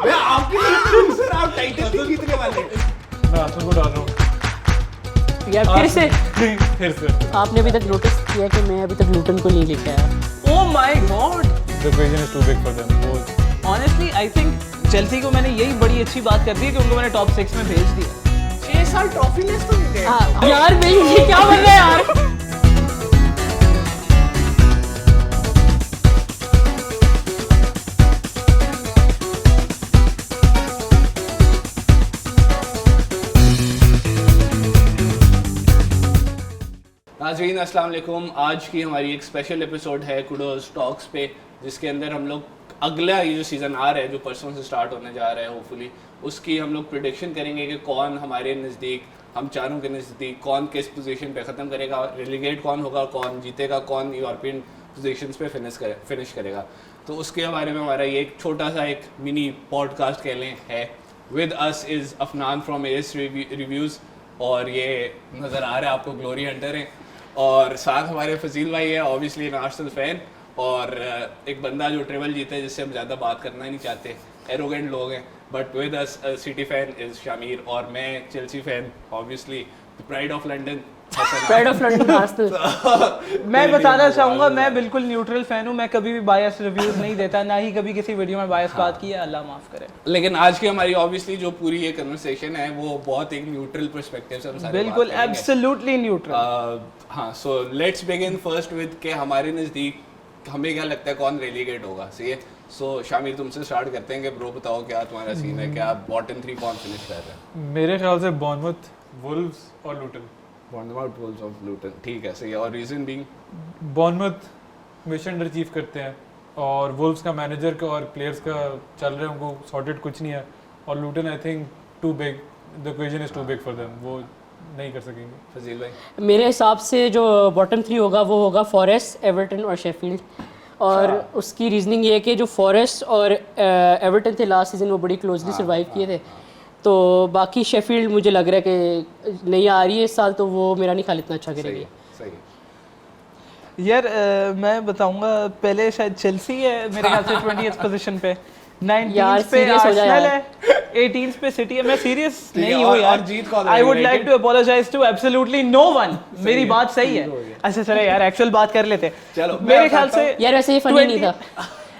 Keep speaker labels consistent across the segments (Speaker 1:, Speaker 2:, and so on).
Speaker 1: मैं आपकी तरह सर आप टाइटल नहीं जीतने वाले।
Speaker 2: मैं आंसर को डाल रहा हूँ
Speaker 3: यार
Speaker 2: फिर से।
Speaker 3: आपने अभी तक नोटिस किया कि मैं अभी तक लूटन को नहीं लेके आया।
Speaker 4: Oh my God,
Speaker 2: The equation is too big for them. वो
Speaker 4: ऑनेस्टली आई थिंक चेल्सी को मैंने यही बड़ी अच्छी बात कर दी है कि उनको मैंने टॉप 6 में भेज दिया।
Speaker 1: 6 साल ट्रॉफी लेस तो नहीं गए।
Speaker 3: यार भाई ये क्या बन रहा है यार।
Speaker 1: नाज़रीन अस्सलाम वालेकुम। आज की हमारी एक स्पेशल एपिसोड है कुडोज टॉक्स पे, जिसके अंदर हम लोग अगला ये जो सीज़न आ रहा है जो परसों से स्टार्ट होने जा रहा है होपफुली, उसकी हम लोग प्रेडिक्शन करेंगे कि कौन हमारे नज़दीक, हम चारों के नज़दीक कौन किस पोजीशन पे ख़त्म करेगा, रेलीगेट कौन होगा, कौन जीतेगा, कौन यूरोपियन पोजीशंस पे फिनिश करेगा। तो उसके बारे में हमारा ये एक छोटा सा एक मिनी पॉडकास्ट कह लें है। With us is Afnan from S reviews, और ये नज़र आ रहा है आपको ग्लोरी हंटर हैं, और साथ हमारे फजील भाई है ऑब्वियसली एन आर्सेनल फैन, और एक बंदा जो ट्रेवल जीता है जिससे हम ज़्यादा बात करना ही नहीं चाहते, एरोगेंट लोग हैं। But with us city fan is Shamir, और मैं Chelsea fan obviously, pride of London
Speaker 3: pride of London Arsenal.
Speaker 4: मैं बताना चाहूँगा मैं बिल्कुल न्यूट्रल फैन हूँ, मैं कभी भी बायस रिव्यूज नहीं देता, ना ही कभी किसी वीडियो में बायस बात की है, अल्लाह माफ़ करे।
Speaker 1: लेकिन आज की हमारी ऑब्वियसली जो पूरी ये कन्वर्सेशन है वो बहुत एक न्यूट्रल पर्सपेक्टिव से हम सारे
Speaker 4: बिल्कुल
Speaker 1: बात करेंगे।
Speaker 4: Absolutely neutral.
Speaker 1: हाँ, so let's begin first with के हमारे नज़दीक हमें क्या लगता है कौन रेलीगेट होगा, सही है। सो शामिर तुमसे स्टार्ट करते हैं कि ब्रो बताओ क्या तुम्हारा सीन है, क्या बॉटम 3 कौन फिनिश कर रहा है?
Speaker 2: मेरे ख्याल से बॉर्नमथ, वुल्व्स और लूटन।
Speaker 1: बॉर्नमथ, वुल्व्स और लूटन, ठीक है, सही है। और reason being
Speaker 2: Bournemouth mission under achieve करते हैं, और वुल्व्स का मैनेजर का और प्लेयर्स का चल रहा है, उनको सॉर्टेड कुछ नहीं है। और Luton I think too big, the equation is too big for them, वो नहीं कर सकेंगे।
Speaker 1: फजील भाई?
Speaker 3: मेरे हिसाब से जो बॉटम 3 होगा वो होगा फॉरेस्ट, एवर्टन और शेफील्ड। और उसकी रीजनिंग ये है कि जो फॉरेस्ट और एवर्टन थे लास्ट सीजन वो बड़ी क्लोजली सर्वाइव किए थे, तो बाकी शेफील्ड मुझे लग रहा है कि नहीं आ रही है इस साल, तो वो मेरा नहीं ख्याल इतना अच्छा करेगी।
Speaker 1: सही है।
Speaker 4: यार मैं बताऊंगा पहले शायद चेल्सी है मेरे ख्याल से 20th पोजीशन पे, 19th पे आर्सेनल है, 18th पे सिटी है। मैं सीरियस नहीं हूँ यार, I would like to apologise to absolutely no one. मेरी बात सही है। अच्छा चलो यार एक्चुअल बात कर लेते हैं।
Speaker 1: चलो
Speaker 4: मेरे ख्याल से
Speaker 3: यार वैसे ये फनी नहीं था।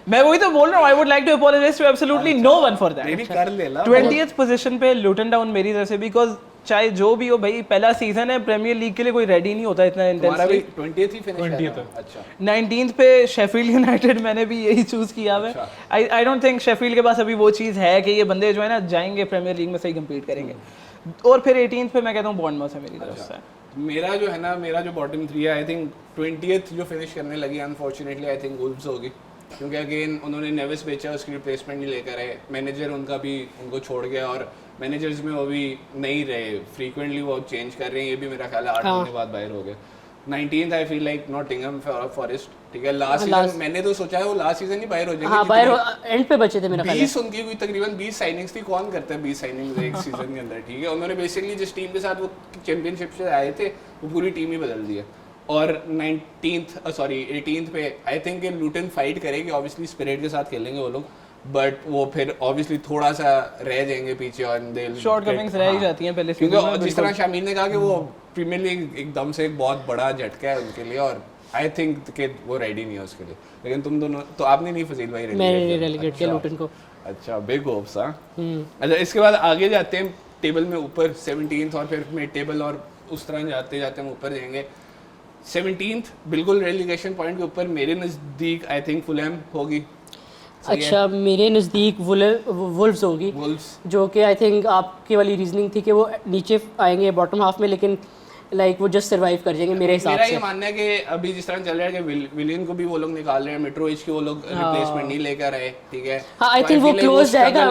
Speaker 4: मैं वही तो बोल रहा हूँ, I would like to apologise to absolutely no one for that.
Speaker 1: नहीं कर लेला
Speaker 4: 20th पोजीशन पे लूटन डाउन मेरी तरफ से, बिकॉज चाहे जो भी हो भाई पहला सीजन है, प्रीमियर लीग के लिए कोई रेडी नहीं होता इतना
Speaker 1: तुम्हारा भी
Speaker 4: इंटेंसली।
Speaker 1: 20th ही फिनिश
Speaker 2: 20th
Speaker 1: है। अच्छा
Speaker 4: 19th पे शेफील्ड यूनाइटेड, मैंने भी यही चूज किया है। आई डोंट थिंक शेफील्ड के पास अभी वो चीज़ है कि ये बंदे जो है ना जाएंगे प्रीमियर लीग में सही कम्पीट करेंगे। और फिर 18th पे मैं कहता हूँ बॉर्नमथ है मेरी तरफ से।
Speaker 1: मेरा जो है ना, मेरा जो बॉटम 3 है, आई थिंक 20th जो फिनिश करने लगी अनफॉर्चुनेटली आई थिंक वुल्व्स होगी, क्योंकि अगेन उन्होंने नेविस बेचा, उसकी रिप्लेसमेंट नहीं लेकर आए, मैनेजर उनका भी उनको छोड़ गया, और मैनेजर्स में वो भी नहीं रहे, फ्रीक्वेंटली वो चेंज कर रहे हैं, ये भी मेरा ख्याल है 8 महीने बाद बाहर हो गए। 19th आई फील लाइक नॉटिंघम फॉरेस्ट, ठीक है। लास्ट सीजन मैंने तो सोचा है वो लास्ट सीजन ही बाहर हो जाएंगे।
Speaker 3: हाँ बाहर एंड पे बचे थे मेरा ख्याल है।
Speaker 1: 20 उनकी कोई तकरीबन 20 साइनिंग्स थी। कौन करता है 20 साइनिंग्स एक सीजन के अंदर, ठीक है। उन्होंने बेसिकली जिस टीम के साथ वो चैंपियनशिप से आए थे वो पूरी टीम ही बदल दी है। और 18th पे आई थिंक लूटन फाइट करेगी, ऑब्वियसली स्पिरिट के साथ खेलेंगे वो लोग, बट वो फिर ऑब्वियसली थोड़ा सा रह जाएंगे पीछे, और
Speaker 4: शॉर्ट कमिंग्स रह ही जाती हैं पहले
Speaker 1: क्योंकि जिस तरह शामिर ने कहा कि वो प्रीमियर लीग एकदम से एक बहुत बड़ा झटका है उनके लिए, और आई थिंक कि वो रेडी नहीं है उसके लिए। लेकिन तुम दोनों तो आपने नहीं फजील भाई
Speaker 3: मैंने रेलीगेट किया लूटन को।
Speaker 1: अच्छा बिग होप्स। हाँ अच्छा, इसके बाद आगे जाते हैं टेबल में ऊपर 17th, और फिर मिड टेबल, और उस तरह जाते जाते हम ऊपर जाएंगे। 17th बिल्कुल रेलीगेशन पॉइंट के ऊपर मेरे नज़दीक आई थिंक फुलहैम होगी।
Speaker 3: अच्छा मेरे नज़दीक वुल्व्स होगी, जो कि आई थिंक आपकी वाली रीजनिंग थी कि वो नीचे आएंगे बॉटम हाफ में, लेकिन लाइक वो जस्ट सर्वाइव कर जाएंगे मेरे हिसाब से।
Speaker 1: मेरा ये मानना है कि अभी जिस तरह चल रहा है कि विलियन को भी वो लोग निकाल रहे हैं, मिट्रोविच की वो लोग रिप्लेसमेंट नहीं लेकर आए, ठीक है।
Speaker 3: हाँ आई थिंक वो क्लोज जाएगा,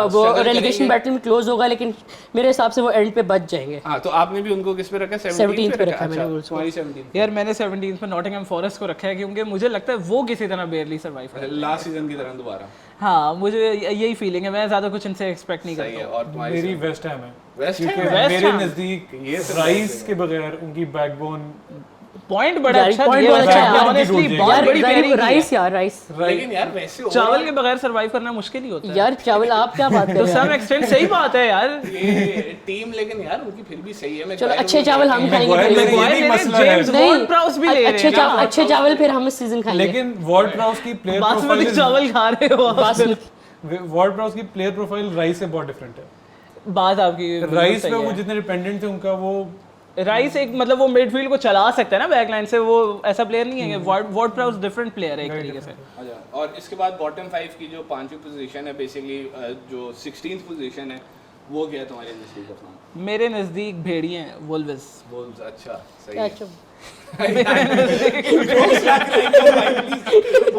Speaker 3: वो रेलीगेशन बैटल में क्लोज होगा, लेकिन मेरे हिसाब से वो एंड पे बच जाएंगे।
Speaker 1: हाँ तो आपने भी उनको किस पे रखा है?
Speaker 3: 17th पे रखा है मैंने वुल्व्स को।
Speaker 1: 17th
Speaker 4: यार मैंने 17th पे नॉटिंघम फॉरेस्ट को रखा है, क्योंकि मुझे लगता है वो किसी तरह बेयरली सर्वाइव कर
Speaker 1: लास्ट सीजन की तरह दोबारा।
Speaker 4: हाँ मुझे यही फीलिंग है, मैं ज्यादा कुछ इनसे एक्सपेक्ट नहीं
Speaker 1: सही है।
Speaker 4: करता।
Speaker 1: और तुम्हारी
Speaker 2: मेरी वेस्ट हैम है,
Speaker 1: वेस्ट
Speaker 2: क्योंकि
Speaker 1: हैम
Speaker 2: मेरे नज़दीक
Speaker 1: ये
Speaker 2: राइस के बगैर उनकी बैकबोन
Speaker 4: पॉइंट बड़ा
Speaker 3: यार,
Speaker 4: अच्छा
Speaker 3: point
Speaker 4: दिया
Speaker 3: बहुत अच्छा है।
Speaker 4: ऑनेस्टली
Speaker 2: यार,
Speaker 4: बहुत बड़ी प्यारी
Speaker 3: राइस यार राइस
Speaker 1: लेकिन यार वैसे
Speaker 4: चावल के बगैर सरवाइव करना मुश्किल ही होता है
Speaker 3: यार चावल आप क्या बात कर
Speaker 4: तो
Speaker 3: रहे
Speaker 4: सम
Speaker 3: हैं
Speaker 4: एक्सटेंट सही बात है यार
Speaker 1: ये टीम लेकिन यार उनकी फिर भी सही है। मैं
Speaker 3: चलो
Speaker 1: ट्राई
Speaker 3: अच्छे
Speaker 1: करूंगा
Speaker 3: चावल हम खाएंगे
Speaker 2: Maguire
Speaker 3: फिर।
Speaker 2: ले रहे हैं, यही मसला है।
Speaker 4: जेम्स
Speaker 3: नहीं,
Speaker 4: वॉर्ड प्राउस भी ले रहे
Speaker 3: अच्छे
Speaker 4: हैं
Speaker 3: अच्छे चावल फिर हम इस सीजन खाएंगे।
Speaker 2: लेकिन वॉर्ड प्राउस की प्लेयर
Speaker 4: बासमती
Speaker 2: प्रोफाइल
Speaker 4: चावल खा रहे हो आप।
Speaker 3: बासमती
Speaker 2: वॉर्ड प्राउस की प्लेयर प्रोफाइल राइस से बहुत डिफरेंट है।
Speaker 4: बात आपकी
Speaker 2: राइस
Speaker 4: सही
Speaker 2: पे वो
Speaker 4: है।
Speaker 2: जितने डिपेंडेंट थे उनका वो
Speaker 4: राइस एक मतलब वो मिडफील्ड को चला सकता है ना बैकलाइन से, वो ऐसा प्लेयर नहीं है। वॉर्ड प्राउस डिफरेंट प्लेयर है एक तरीके से।
Speaker 1: अच्छा, और इसके बाद बॉटम 5 की जो पांचवी पोजीशन है बेसिकली जो 16th पोजीशन है वो क्या है तुम्हारे नजदीक अपना?
Speaker 4: मेरे नजदीक भेड़िए हैं वोल्व्स।
Speaker 1: वोल्व्स। अच्छा सही है।
Speaker 3: अच्छा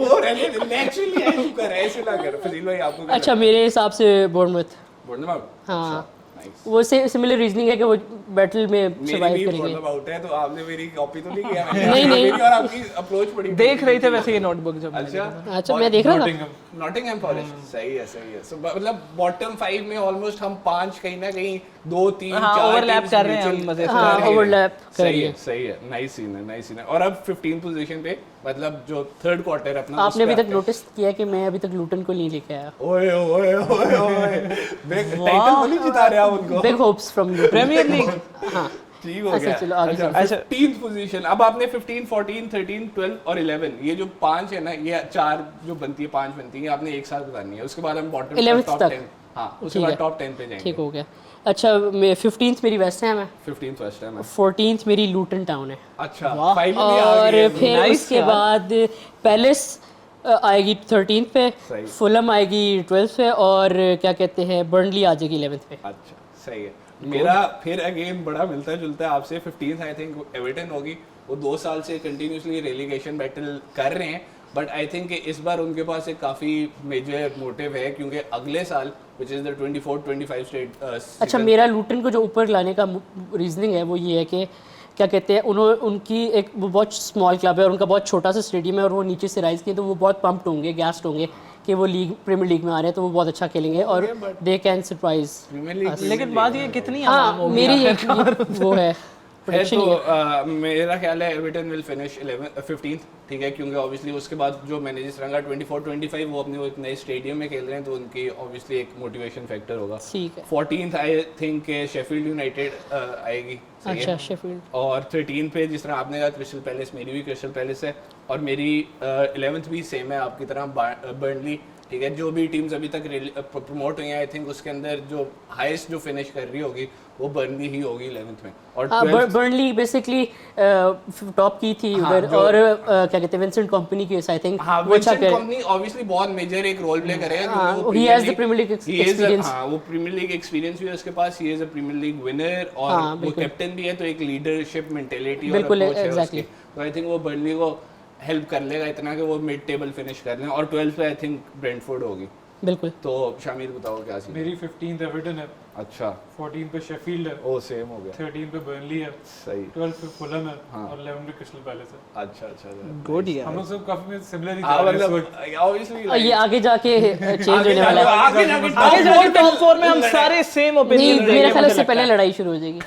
Speaker 1: वो नेचुरली है तू कर ऐसे ना कर फजील भाई आपको
Speaker 3: अच्छा मेरे हिसाब से बोर्नमouth
Speaker 1: बोर्नमाउथ।
Speaker 3: हाँ
Speaker 1: नाइस।
Speaker 3: वो सिमिलर रीजनिंग है कि वो बैटल में
Speaker 1: मेरी
Speaker 3: सरवाइव
Speaker 1: भी
Speaker 3: करेंगे।
Speaker 1: बोर्नमाउथ है तो आपने मेरी कॉपी तो नहीं किया
Speaker 3: नहीं, नहीं।
Speaker 1: मेरी और आपकी अप्रोच बड़ी
Speaker 4: देख रहे थे वैसे ये नोटबुक जब मैंने
Speaker 1: अच्छा
Speaker 4: देखा।
Speaker 3: अच्छा मैं देख रहा था
Speaker 2: नॉटिंघम
Speaker 1: नॉटिंघम फॉरेस्ट सही है सही है। सो मतलब बॉटम 5 में ऑलमोस्ट हम 5 कहीं ना कहीं 2 3
Speaker 4: हाँ,
Speaker 1: 4
Speaker 4: overlap कर रहे हैं हम मजे से।
Speaker 3: हाँ, overlap कर
Speaker 1: सही
Speaker 3: रहे
Speaker 1: है
Speaker 3: हैं।
Speaker 1: सही है। नाइस सीन है नाइस सीन है। और अब 15 पोजीशन पे मतलब जो थर्ड क्वार्टर अपना
Speaker 3: आपने
Speaker 1: उस
Speaker 3: अभी
Speaker 1: पे
Speaker 3: तक
Speaker 1: आते हैं।
Speaker 3: नोटिस किया कि मैं अभी तक लूटन को नहीं लेके आया।
Speaker 1: ओए ओए ओए ओए टाइटल तो नहीं जिता रहे आप उनको।
Speaker 3: Big hopes from Luton.
Speaker 4: Premier league
Speaker 3: हाँ
Speaker 1: ठीक हो
Speaker 3: अच्छा,
Speaker 1: गया।
Speaker 3: चलो, आगे
Speaker 1: अच्छा
Speaker 4: चलो।
Speaker 1: 15th position. अब आपने 15 14 13 12 और 11 ये जो 5 है ना ये 4 जो बनती है 5 बनती है आपने एक साथ बतानी है। उसके बाद हम बॉटम
Speaker 3: 11th
Speaker 1: टॉप
Speaker 3: तक।
Speaker 1: 10 हाँ उसके
Speaker 3: ठीक
Speaker 1: बाद
Speaker 3: है।
Speaker 1: टॉप 10 पे जाएंगे।
Speaker 3: ठीक हो गया। अच्छा मैं 15th मेरी वेस्ट हैम है,
Speaker 1: 15th फर्स्ट टाइम है।
Speaker 3: 14th मेरी लूटन टाउन है
Speaker 1: अच्छा
Speaker 4: वाह।
Speaker 1: फाइनली आ
Speaker 3: और
Speaker 1: गई है।
Speaker 3: फिर
Speaker 4: Nice
Speaker 3: उसके
Speaker 4: यार।
Speaker 3: बाद पैलेस आएगी 13th पे,
Speaker 1: सही।
Speaker 3: फुलम आएगी 12th पे और क्या कहते हैं बर्नली आ जाएगी 11th पे।
Speaker 1: अच्छा सही है। मेरा फिर अगेन बड़ा मिलता जुलता है आपसे। 15th आई थिंक एवर्टन होगी। वो 2 साल से कंटिन्यूसली रेलीगेशन बैटल कर रहे हैं बट आई थिंक इस बार उनके पास एक काफ़ी मेजर मोटिव है क्योंकि अगले साल विच इज़ द 24-25 स्टेट
Speaker 3: अच्छा मेरा लूटन को जो ऊपर लाने का रीजनिंग है वो ये है कि क्या कहते हैं उनकी एक वो बहुत स्मॉल क्लब है और उनका बहुत छोटा सा स्टेडियम है और वो नीचे से राइज किए तो वो बहुत पम्प्ड होंगे गैस्ड होंगे कि वो लीग प्रीमियर लीग में आ रहे हैं तो वो बहुत अच्छा खेलेंगे और they can surprise.
Speaker 1: Premier league.
Speaker 4: लेकिन बात ये कितनी आम
Speaker 3: हाँ
Speaker 4: होगी
Speaker 3: मेरी
Speaker 4: आखिरकार?
Speaker 3: एक वो है
Speaker 1: है
Speaker 3: prediction
Speaker 1: तो
Speaker 3: ये।
Speaker 1: मेरा ख्याल है एवर्टन विल फिनिश 15th ठीक है क्योंकि ऑब्वियसली उसके बाद जो मैनेजर्स रंगा 24-25 वो अपने वो एक नए स्टेडियम में खेल रहे हैं तो उनकी ऑब्वियसली एक मोटिवेशन फैक्टर होगा।
Speaker 3: ठीक है
Speaker 1: 14th I think Sheffield United आएगी। सही है।
Speaker 3: अच्छा शेफील्ड
Speaker 1: और 13 पे जिस तरह आपने कहा क्रिस्टल पैलेस मेरी भी क्रिस्टल पैलेस है और मेरी 11th भी सेम है आपकी तरह बर्नली। ठीक है जो भी टीम्स अभी तक प्रमोट हुई हैं आई थिंक उसके अंदर जो हाईएस्ट जो फिनिश कर रही होगी वो बर्नली ही होगी 11th में। और 12th
Speaker 3: बर्नली बेसिकली टॉप की थी
Speaker 1: हाँ,
Speaker 3: उधर
Speaker 1: जो-
Speaker 3: और क्या कहते हैं विंसेंट कंपनी की आई थिंक
Speaker 1: हाँ
Speaker 3: वो अच्छा
Speaker 1: विंसेंट
Speaker 3: करे।
Speaker 1: कंपनी ऑब्वियसली बहुत मेजर एक रोल प्ले करेगा
Speaker 3: हाँ,
Speaker 1: क्योंकि वो
Speaker 3: he
Speaker 1: Premier
Speaker 3: has the
Speaker 1: League-
Speaker 3: Premier League
Speaker 1: he is a-
Speaker 3: experience।
Speaker 1: हाँ वो प्रीमियर लीग एक्सपीरियंस भी है उसके पास। He is a premier league winner और
Speaker 3: हाँ,
Speaker 1: वो
Speaker 3: बिल्कुल।
Speaker 1: कैप्टन भी है तो एक लीडरशिप मेंटेलिटी और
Speaker 3: बिल्कुल,
Speaker 1: अप्रोच है
Speaker 3: exactly।
Speaker 1: उसकी। तो आई थिंक वो बर्नली को हेल्प कर लेगा इतना कि वो मिड टेबल फिनिश कर लें। और 12th पे आई थिंक ब्रेंटफोर्ड होगी।
Speaker 3: बिल्कुल
Speaker 1: तो शामिर बताओ क्या सीन है?
Speaker 2: मेरी 15th एवर्टन है,
Speaker 1: अच्छा
Speaker 2: 14 पे शेफील्ड है,
Speaker 1: ओ सेम हो गया
Speaker 2: 13 पे बर्नली है,
Speaker 1: सही।
Speaker 2: 12 पे फुलम है
Speaker 1: हाँ।
Speaker 2: और 11 पे क्रिस्टल पैलेस है।
Speaker 1: अच्छा अच्छा
Speaker 4: गुड यार।
Speaker 2: हम लोग सब काफी सिमिलर ही
Speaker 1: हाँ
Speaker 2: जा रहे हैं इस
Speaker 1: मतलब
Speaker 2: वक्त।
Speaker 1: ऑब्वियसली
Speaker 3: ये आगे जाके चेंज होने वाला है।
Speaker 1: आगे
Speaker 4: आगे जाके टॉप 4 में हम सारे सेम
Speaker 3: नहीं
Speaker 4: ओपिनियन
Speaker 3: मेरे ख्याल से पहले लड़ाई शुरू हो जाएगी।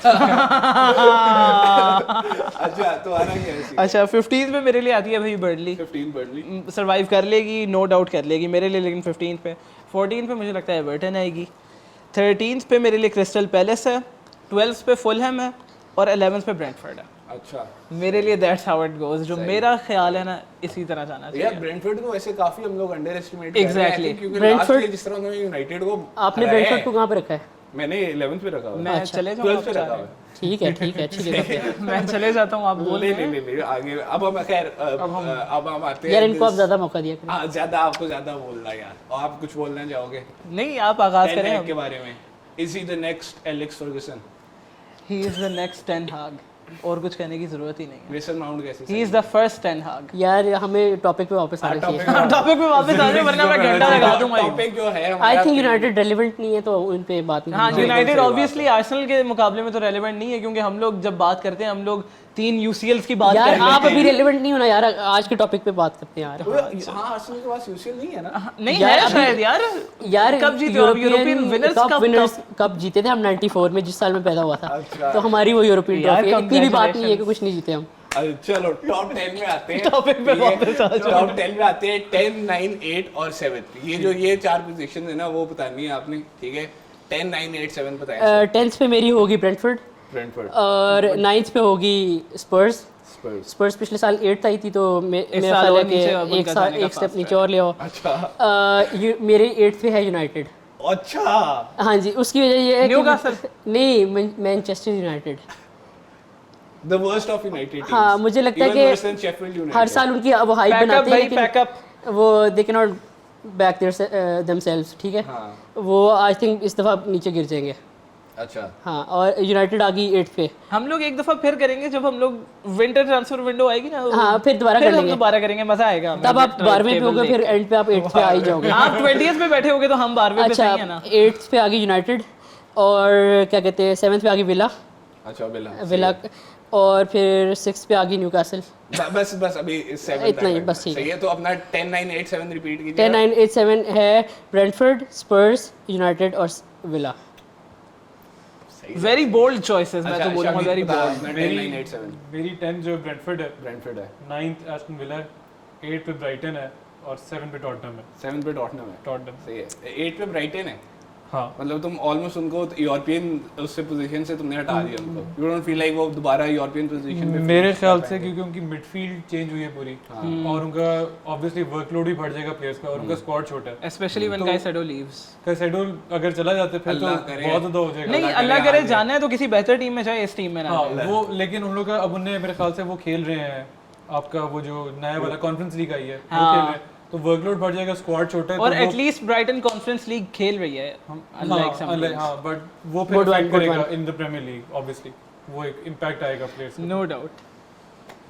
Speaker 1: अच्छा तो आना क्या है?
Speaker 4: अच्छा 15th में मेरे लिए आती है भाई बर्नली।
Speaker 1: 15 बर्नली
Speaker 4: सरवाइव कर लेगी नो डाउट कर लेगी मेरे लिए। लेकिन 15th पे 14th पे मुझे लगता है एवर्टन आएगी। 13th पे मेरे लिए क्रिस्टल पैलेस है, 12th पे फुलहैम है और 11th पे ब्रेंटफोर्ड है।
Speaker 1: अच्छा
Speaker 4: मेरे लिए दैट्स हाउ इट गोस। जो मेरा ख्याल है ना इसी तरह जाना
Speaker 1: यार
Speaker 4: चाहिए।
Speaker 1: ब्रेंटफोर्ड को वैसे काफी हम लोग अंडर एस्टिमेट
Speaker 4: Exactly।
Speaker 1: क्योंकि
Speaker 3: Brentford-
Speaker 1: लास्ट ईयर जिस तरह उन्होंने यूनाइटेड को
Speaker 3: आपने
Speaker 1: हराया
Speaker 3: ब्रेंटफोर्ड
Speaker 1: है,
Speaker 3: को कहाँ पे रखा है?
Speaker 1: मैंने 11th पे रखा हुआ है।
Speaker 4: मैं चले जाऊँ
Speaker 1: 12th पे रखा हुआ है।
Speaker 3: ठीक है अच्छी जगह पे।
Speaker 4: मैं चले जाता हूँ आप बोल
Speaker 1: ले ले ले ले आगे अब हम खैर अब हम आते हैं
Speaker 3: यार इनको आप ज्यादा मौका दिया करें।
Speaker 1: हाँ ज्यादा आपको ज्यादा बोलना यार। और आप कुछ बोलना चाहोगे
Speaker 4: नहीं आप आगाज
Speaker 1: टेन
Speaker 4: करें
Speaker 1: हैग
Speaker 4: अब।
Speaker 1: के बारे में? Is he the next Alex Ferguson?
Speaker 4: He is the next ten हाग और कुछ कहने की जरूरत ही नहीं है।
Speaker 1: मेसन माउंट कैसे?
Speaker 4: He is the first ten हाग।
Speaker 3: यार हमें टॉपिक पे वापस आना चाहिए।
Speaker 4: टॉपिक पे वापस आ जाए वरना मैं घंटा लगा दूंगा।
Speaker 1: टॉपिक जो है
Speaker 3: आई
Speaker 1: हमारा
Speaker 3: थिंक यूनाइटेड रेलेवेंट नहीं है तो उन पे बात नहीं
Speaker 4: हाँ
Speaker 3: करनी चाहिए।
Speaker 4: यूनाइटेड
Speaker 1: सही बात
Speaker 4: ऑब्वियसली आर्सेनल के मुकाबले में तो रेलेवेंट नहीं है क्योंकि हम लोग जब बात करते हैं हम लोग 3 यूसीएल्स की बात
Speaker 3: यार
Speaker 4: कर
Speaker 3: आप
Speaker 4: लेते
Speaker 3: अभी
Speaker 4: हैं।
Speaker 3: रेलेवेंट नहीं होना यार, आज के टॉपिक पे बात करते हैं यार।
Speaker 1: हाँ आर्सेनल के पास यूसीएल नहीं है ना?
Speaker 4: नहीं
Speaker 3: यार
Speaker 4: है
Speaker 3: अभी-
Speaker 4: शायद यार।
Speaker 3: यार
Speaker 4: कब जीते हो आप? यूरोपियन विनर्स
Speaker 3: कप जीते थे हम 94 में जिस साल में पैदा हुआ था।
Speaker 1: अच्छा।
Speaker 3: तो हमारी वो यूरोपियन
Speaker 4: यार,
Speaker 3: ट्रॉफी है। इतनी भी बात नहीं है कि
Speaker 4: congratulations।
Speaker 3: कुछ नहीं जीते हम।
Speaker 1: चलो टॉप 10 में आते हैं।
Speaker 4: Topic पे वापस आ जाओ।
Speaker 1: टॉप 10 में आते हैं 10, 9, 8 और 7। ये चार पोजीशन है ना वो बतानी है आपने, ठीक है। 10, 9, 8, 7 बताया।
Speaker 3: 10th पे मेरी होगी ब्रेंटफोर्ड
Speaker 1: ब्रेंटफोर्ड
Speaker 3: और 9th पे होगी स्पर्स। स्पर्स पिछले साल 8th आई थी तो मेरा
Speaker 4: साल
Speaker 3: ख्याल
Speaker 4: और
Speaker 3: है कि
Speaker 4: नीचे अब उनका जाने का
Speaker 3: एक स्टेप
Speaker 4: fast
Speaker 3: नीचे और ले आओ।
Speaker 1: अच्छा
Speaker 3: मेरे 8th पे है यूनाइटेड।
Speaker 1: अच्छा
Speaker 3: हाँ जी, उसकी वजह ये है कि
Speaker 4: Newcastle?
Speaker 3: नहीं, Manchester United.
Speaker 1: The worst of United teams.
Speaker 3: हाँ, मुझे लगता है कि हर साल उनकी वो हाइप
Speaker 4: Pack up
Speaker 3: बनाते हैं
Speaker 4: भाई,
Speaker 3: लेकिन
Speaker 4: pack up।
Speaker 3: वो they can not back themselves, ठीक है।
Speaker 1: हाँ।
Speaker 3: वो आई थिंक इस दफ़ा नीचे गिर जाएंगे।
Speaker 1: अच्छा
Speaker 3: हाँ, और यूनाइटेड आ गई 8th पे।
Speaker 4: हम लोग एक दफा फिर करेंगे जब हम लोग विंटर ट्रांसफर विंडो आएगी ना।
Speaker 3: हाँ, फिर दोबारा कर
Speaker 4: फिर हम
Speaker 3: लेंगे।
Speaker 4: दोबारा करेंगे, मजा आएगा।
Speaker 3: तब आप 12वें पे होगे, फिर एंड पे आप 8th पे आ ही जाओगे।
Speaker 4: आप 20th पे बैठे होगे तो हम 12वें पे
Speaker 3: अच्छा,
Speaker 4: सही है ना।
Speaker 3: 8th पे आ गई यूनाइटेड और क्या कहते हैं 7th पे आ गई विला।
Speaker 1: अच्छा
Speaker 3: विला और फिर 6th पे आ गई न्यूकासल।
Speaker 1: बस अभी 7
Speaker 3: इतना ही, बस ठीक है।
Speaker 1: सही है। तो अपना 10, 9, 8, 7 रिपीट कीजिए।
Speaker 3: 10, 9, 8, 7 है ब्रेंटफोर्ड, स्पर्स, यूनाइटेड और विला।
Speaker 4: वेरी बोल्ड चॉइसेस, मैं तो बोलूंगा वेरी बोल्ड।
Speaker 1: 10, 9, 8, 7
Speaker 2: मेरी 10 जो ब्रेंटफोर्ड है,
Speaker 1: ब्रेंटफोर्ड है,
Speaker 2: 9th एस्टन विला, 8 पे ब्राइटन है और 7 पे टॉटनहम है।
Speaker 1: 7 पे टॉटनहम है।
Speaker 2: टॉटनहम
Speaker 1: सही है। 8 पे ब्राइटन है।
Speaker 2: हाँ,
Speaker 1: मतलब तुम ऑलमोस्ट उनको यूरोपियन उससे पोजीशन से तुमने हटा दिया उनको। यू डोंट फील लाइक वो दोबारा यूरोपियन पोजीशन में
Speaker 2: मेरे
Speaker 1: finish
Speaker 2: ख्याल
Speaker 1: कर
Speaker 2: से
Speaker 1: पाएंगे।
Speaker 2: क्योंकि उनकी मिडफील्ड चेंज हुई है पूरी और उनका ऑब्वियसली वर्कलोड भी बढ़ जाएगा प्लेयर्स का और उनका स्क्वाड छोटा है।
Speaker 4: Specially when Caicedo leaves.
Speaker 2: Caicedo अगर चला जाते फिर तो
Speaker 1: अल्लाह करे।
Speaker 2: बहुत ज्यादा हो जाएगा।
Speaker 4: नहीं, अल्लाह करे जाना है तो किसी बेहतर टीम में जाए, इस टीम में ना
Speaker 2: हाँ,
Speaker 4: जाए।
Speaker 2: वो लेकिन उन लोग का अब उन्हें मेरे ख्याल से वो खेल रहे हैं आपका वो जो नया वाला कॉन्फ्रेंस लीग आई है वो
Speaker 4: हाँ।
Speaker 2: खेल रहे हैं तो वर्कलोड बढ़ जाएगा, स्क्वाड छोटा है
Speaker 4: और
Speaker 2: तो वो-
Speaker 4: एटलीस्ट ब्राइटन कॉन्फ्रेंस लीग खेल रही है, अनलाइक सम
Speaker 2: unlike- हाँ, बट वो फिर
Speaker 3: Good one,
Speaker 2: affect
Speaker 3: good
Speaker 2: करेगा
Speaker 3: one.
Speaker 2: In the premier league obviously, वो एक इम्पैक्ट आएगा प्लेयर्स को।
Speaker 4: No doubt.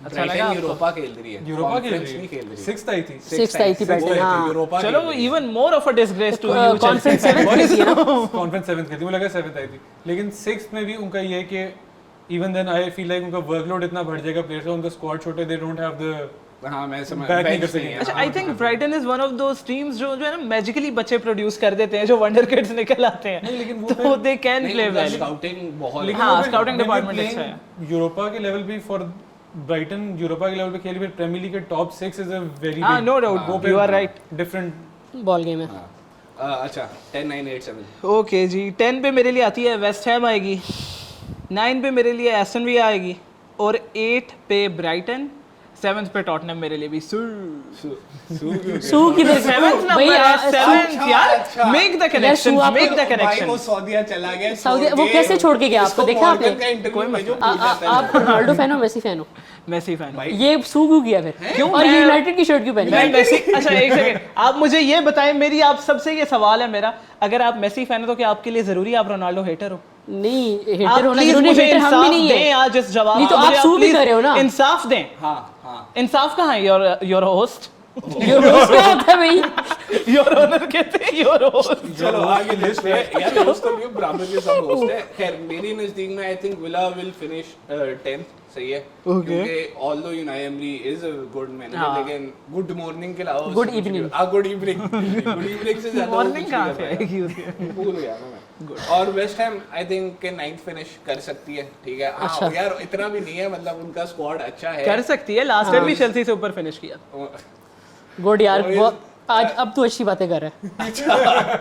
Speaker 4: अच्छा
Speaker 1: ब्राइटन
Speaker 4: लगा आपको?
Speaker 1: यूरोपा खेल रही है।
Speaker 2: यूरोपा खेल
Speaker 1: Conference
Speaker 2: रही
Speaker 1: नहीं खेल
Speaker 2: है,
Speaker 1: रही है।
Speaker 2: 6th आई थी,
Speaker 3: 6th आई थी ब्राइटन। हाँ,
Speaker 1: यूरोपा
Speaker 4: चलो even more of a disgrace to you.
Speaker 3: Conference 7th खेलती है ना।
Speaker 2: कॉन्फ्रेंस 7th खेलती, मुझे लगा 7th आई थी, लेकिन 6th में भी उनका ये है कि even then I feel like उनका वर्कलोड इतना बढ़ जाएगा प्लेयर्स का, उनका स्क्वाड छोटा है, दे डोंट हैव द
Speaker 1: हाँ मैं समझ
Speaker 2: Back नहीं
Speaker 1: bench
Speaker 2: कर
Speaker 1: नहीं है।
Speaker 4: अच्छा,
Speaker 1: हाँ,
Speaker 4: I think Brighton is one of those teams जो है ना मैजिकली बच्चे प्रोड्यूस कर देते हैं, जो वंडर किड्स निकल आते हैं।
Speaker 2: नहीं, लेकिन वो
Speaker 4: तो दे कैन
Speaker 1: नहीं,
Speaker 4: प्ले
Speaker 1: उनका
Speaker 4: वेल।
Speaker 1: स्काउटिंग बहुत
Speaker 2: लेकिन
Speaker 4: हाँ,
Speaker 2: वो
Speaker 4: scouting
Speaker 2: when you're
Speaker 4: department
Speaker 2: playing
Speaker 4: अच्छा है।
Speaker 2: यूरोपा के लेवल पे फॉर ब्राइटन यूरोपा के लेवल पे खेली, फिर प्रीमियर लीग के टॉप 6 इज अ वेरी
Speaker 4: हाँ, no doubt, you are right.
Speaker 2: Different
Speaker 3: ball game है।
Speaker 1: अच्छा 10, 9, 8, 7
Speaker 4: ओके जी, 10 पे मेरे लिए आती है वेस्ट हैम आएगी, 9 पे मेरे लिए एस्टन विला आएगी और 8 पे ब्राइटन, 7th पे टॉटनहम मेरे लिए भी।
Speaker 3: सू किधर
Speaker 4: 7th
Speaker 3: भाई
Speaker 4: नंबर है, 7th
Speaker 1: अच्छा,
Speaker 4: यार,
Speaker 1: अच्छा।
Speaker 4: मेक द कनेक्शन,
Speaker 3: यार,
Speaker 4: मेक द
Speaker 1: भाई वो
Speaker 4: कनेक्शन।
Speaker 1: सऊदीया चला गया,
Speaker 3: सऊदी-
Speaker 1: छोड़
Speaker 3: वो
Speaker 1: के,
Speaker 3: कैसे छोड़ के गया?
Speaker 1: इसको
Speaker 3: आपको देखा आपने?
Speaker 1: मॉर्गन का इंटरव्यू में जो पूछा था
Speaker 3: आप रोनाल्डो फैन हो मेसी फैन हो?
Speaker 4: Messi fan.
Speaker 1: भाई
Speaker 3: ये सू क्यों किया फिर?
Speaker 4: क्यों?
Speaker 3: और ये
Speaker 4: मैं-
Speaker 3: यूनाइटेड की शर्ट क्यों पहनी?
Speaker 4: मैं मेसी, अच्छा एक सेकंड, आप मुझे ये बताएं, मेरी आप सबसे ये सवाल है मेरा, अगर आप मेसी फैन हो तो क्या आपके लिए जरूरी है आप रोनाल्डो हेटर हो?
Speaker 3: नहीं,
Speaker 4: आप
Speaker 3: हेटर होना
Speaker 4: प्लीज
Speaker 3: जरूरी,
Speaker 4: मुझे
Speaker 3: हेटर हम भी
Speaker 4: इंसाफ
Speaker 3: नहीं
Speaker 4: दें
Speaker 3: है।
Speaker 4: आज इस जवाब
Speaker 3: नहीं तो
Speaker 4: का।
Speaker 3: आप
Speaker 4: मुझे
Speaker 3: सू भी
Speaker 4: please
Speaker 3: कर रहे हो ना।
Speaker 4: इंसाफ दें।
Speaker 1: हाँ हाँ
Speaker 4: इंसाफ कहाँ है? योर होस्ट,
Speaker 3: ये रोज क्या होता है भाई?
Speaker 4: योर ओनर कहते हैं योर होस्ट।
Speaker 1: चलो आगे लिस्ट है यार, होस्ट तो भी बराबर के सब होस्ट है। खैर मेरी नजदीक में I think villa will finish 10th, सही है, क्योंकि although Unai emery is a good manager, लेकिन गुड मॉर्निंग के अलावा
Speaker 3: Good evening.
Speaker 1: गुड इवनिंग से ज्यादा
Speaker 4: मॉर्निंग कहाँ से आएगी उसकी?
Speaker 1: भूल गया ना मैं। और वेस्ट हैम आई थिंक के 9th फिनिश कर सकती है, ठीक है। हाँ
Speaker 3: अच्छा।
Speaker 1: यार इतना भी नहीं है, मतलब उनका स्क्वाड अच्छा है।
Speaker 4: कर सकती है, लास्ट टाइम भी चेल्सी से ऊपर फिनिश किया।
Speaker 3: गुड यार,
Speaker 1: और
Speaker 3: वो आज अब तू अच्छी बातें कर रहा है।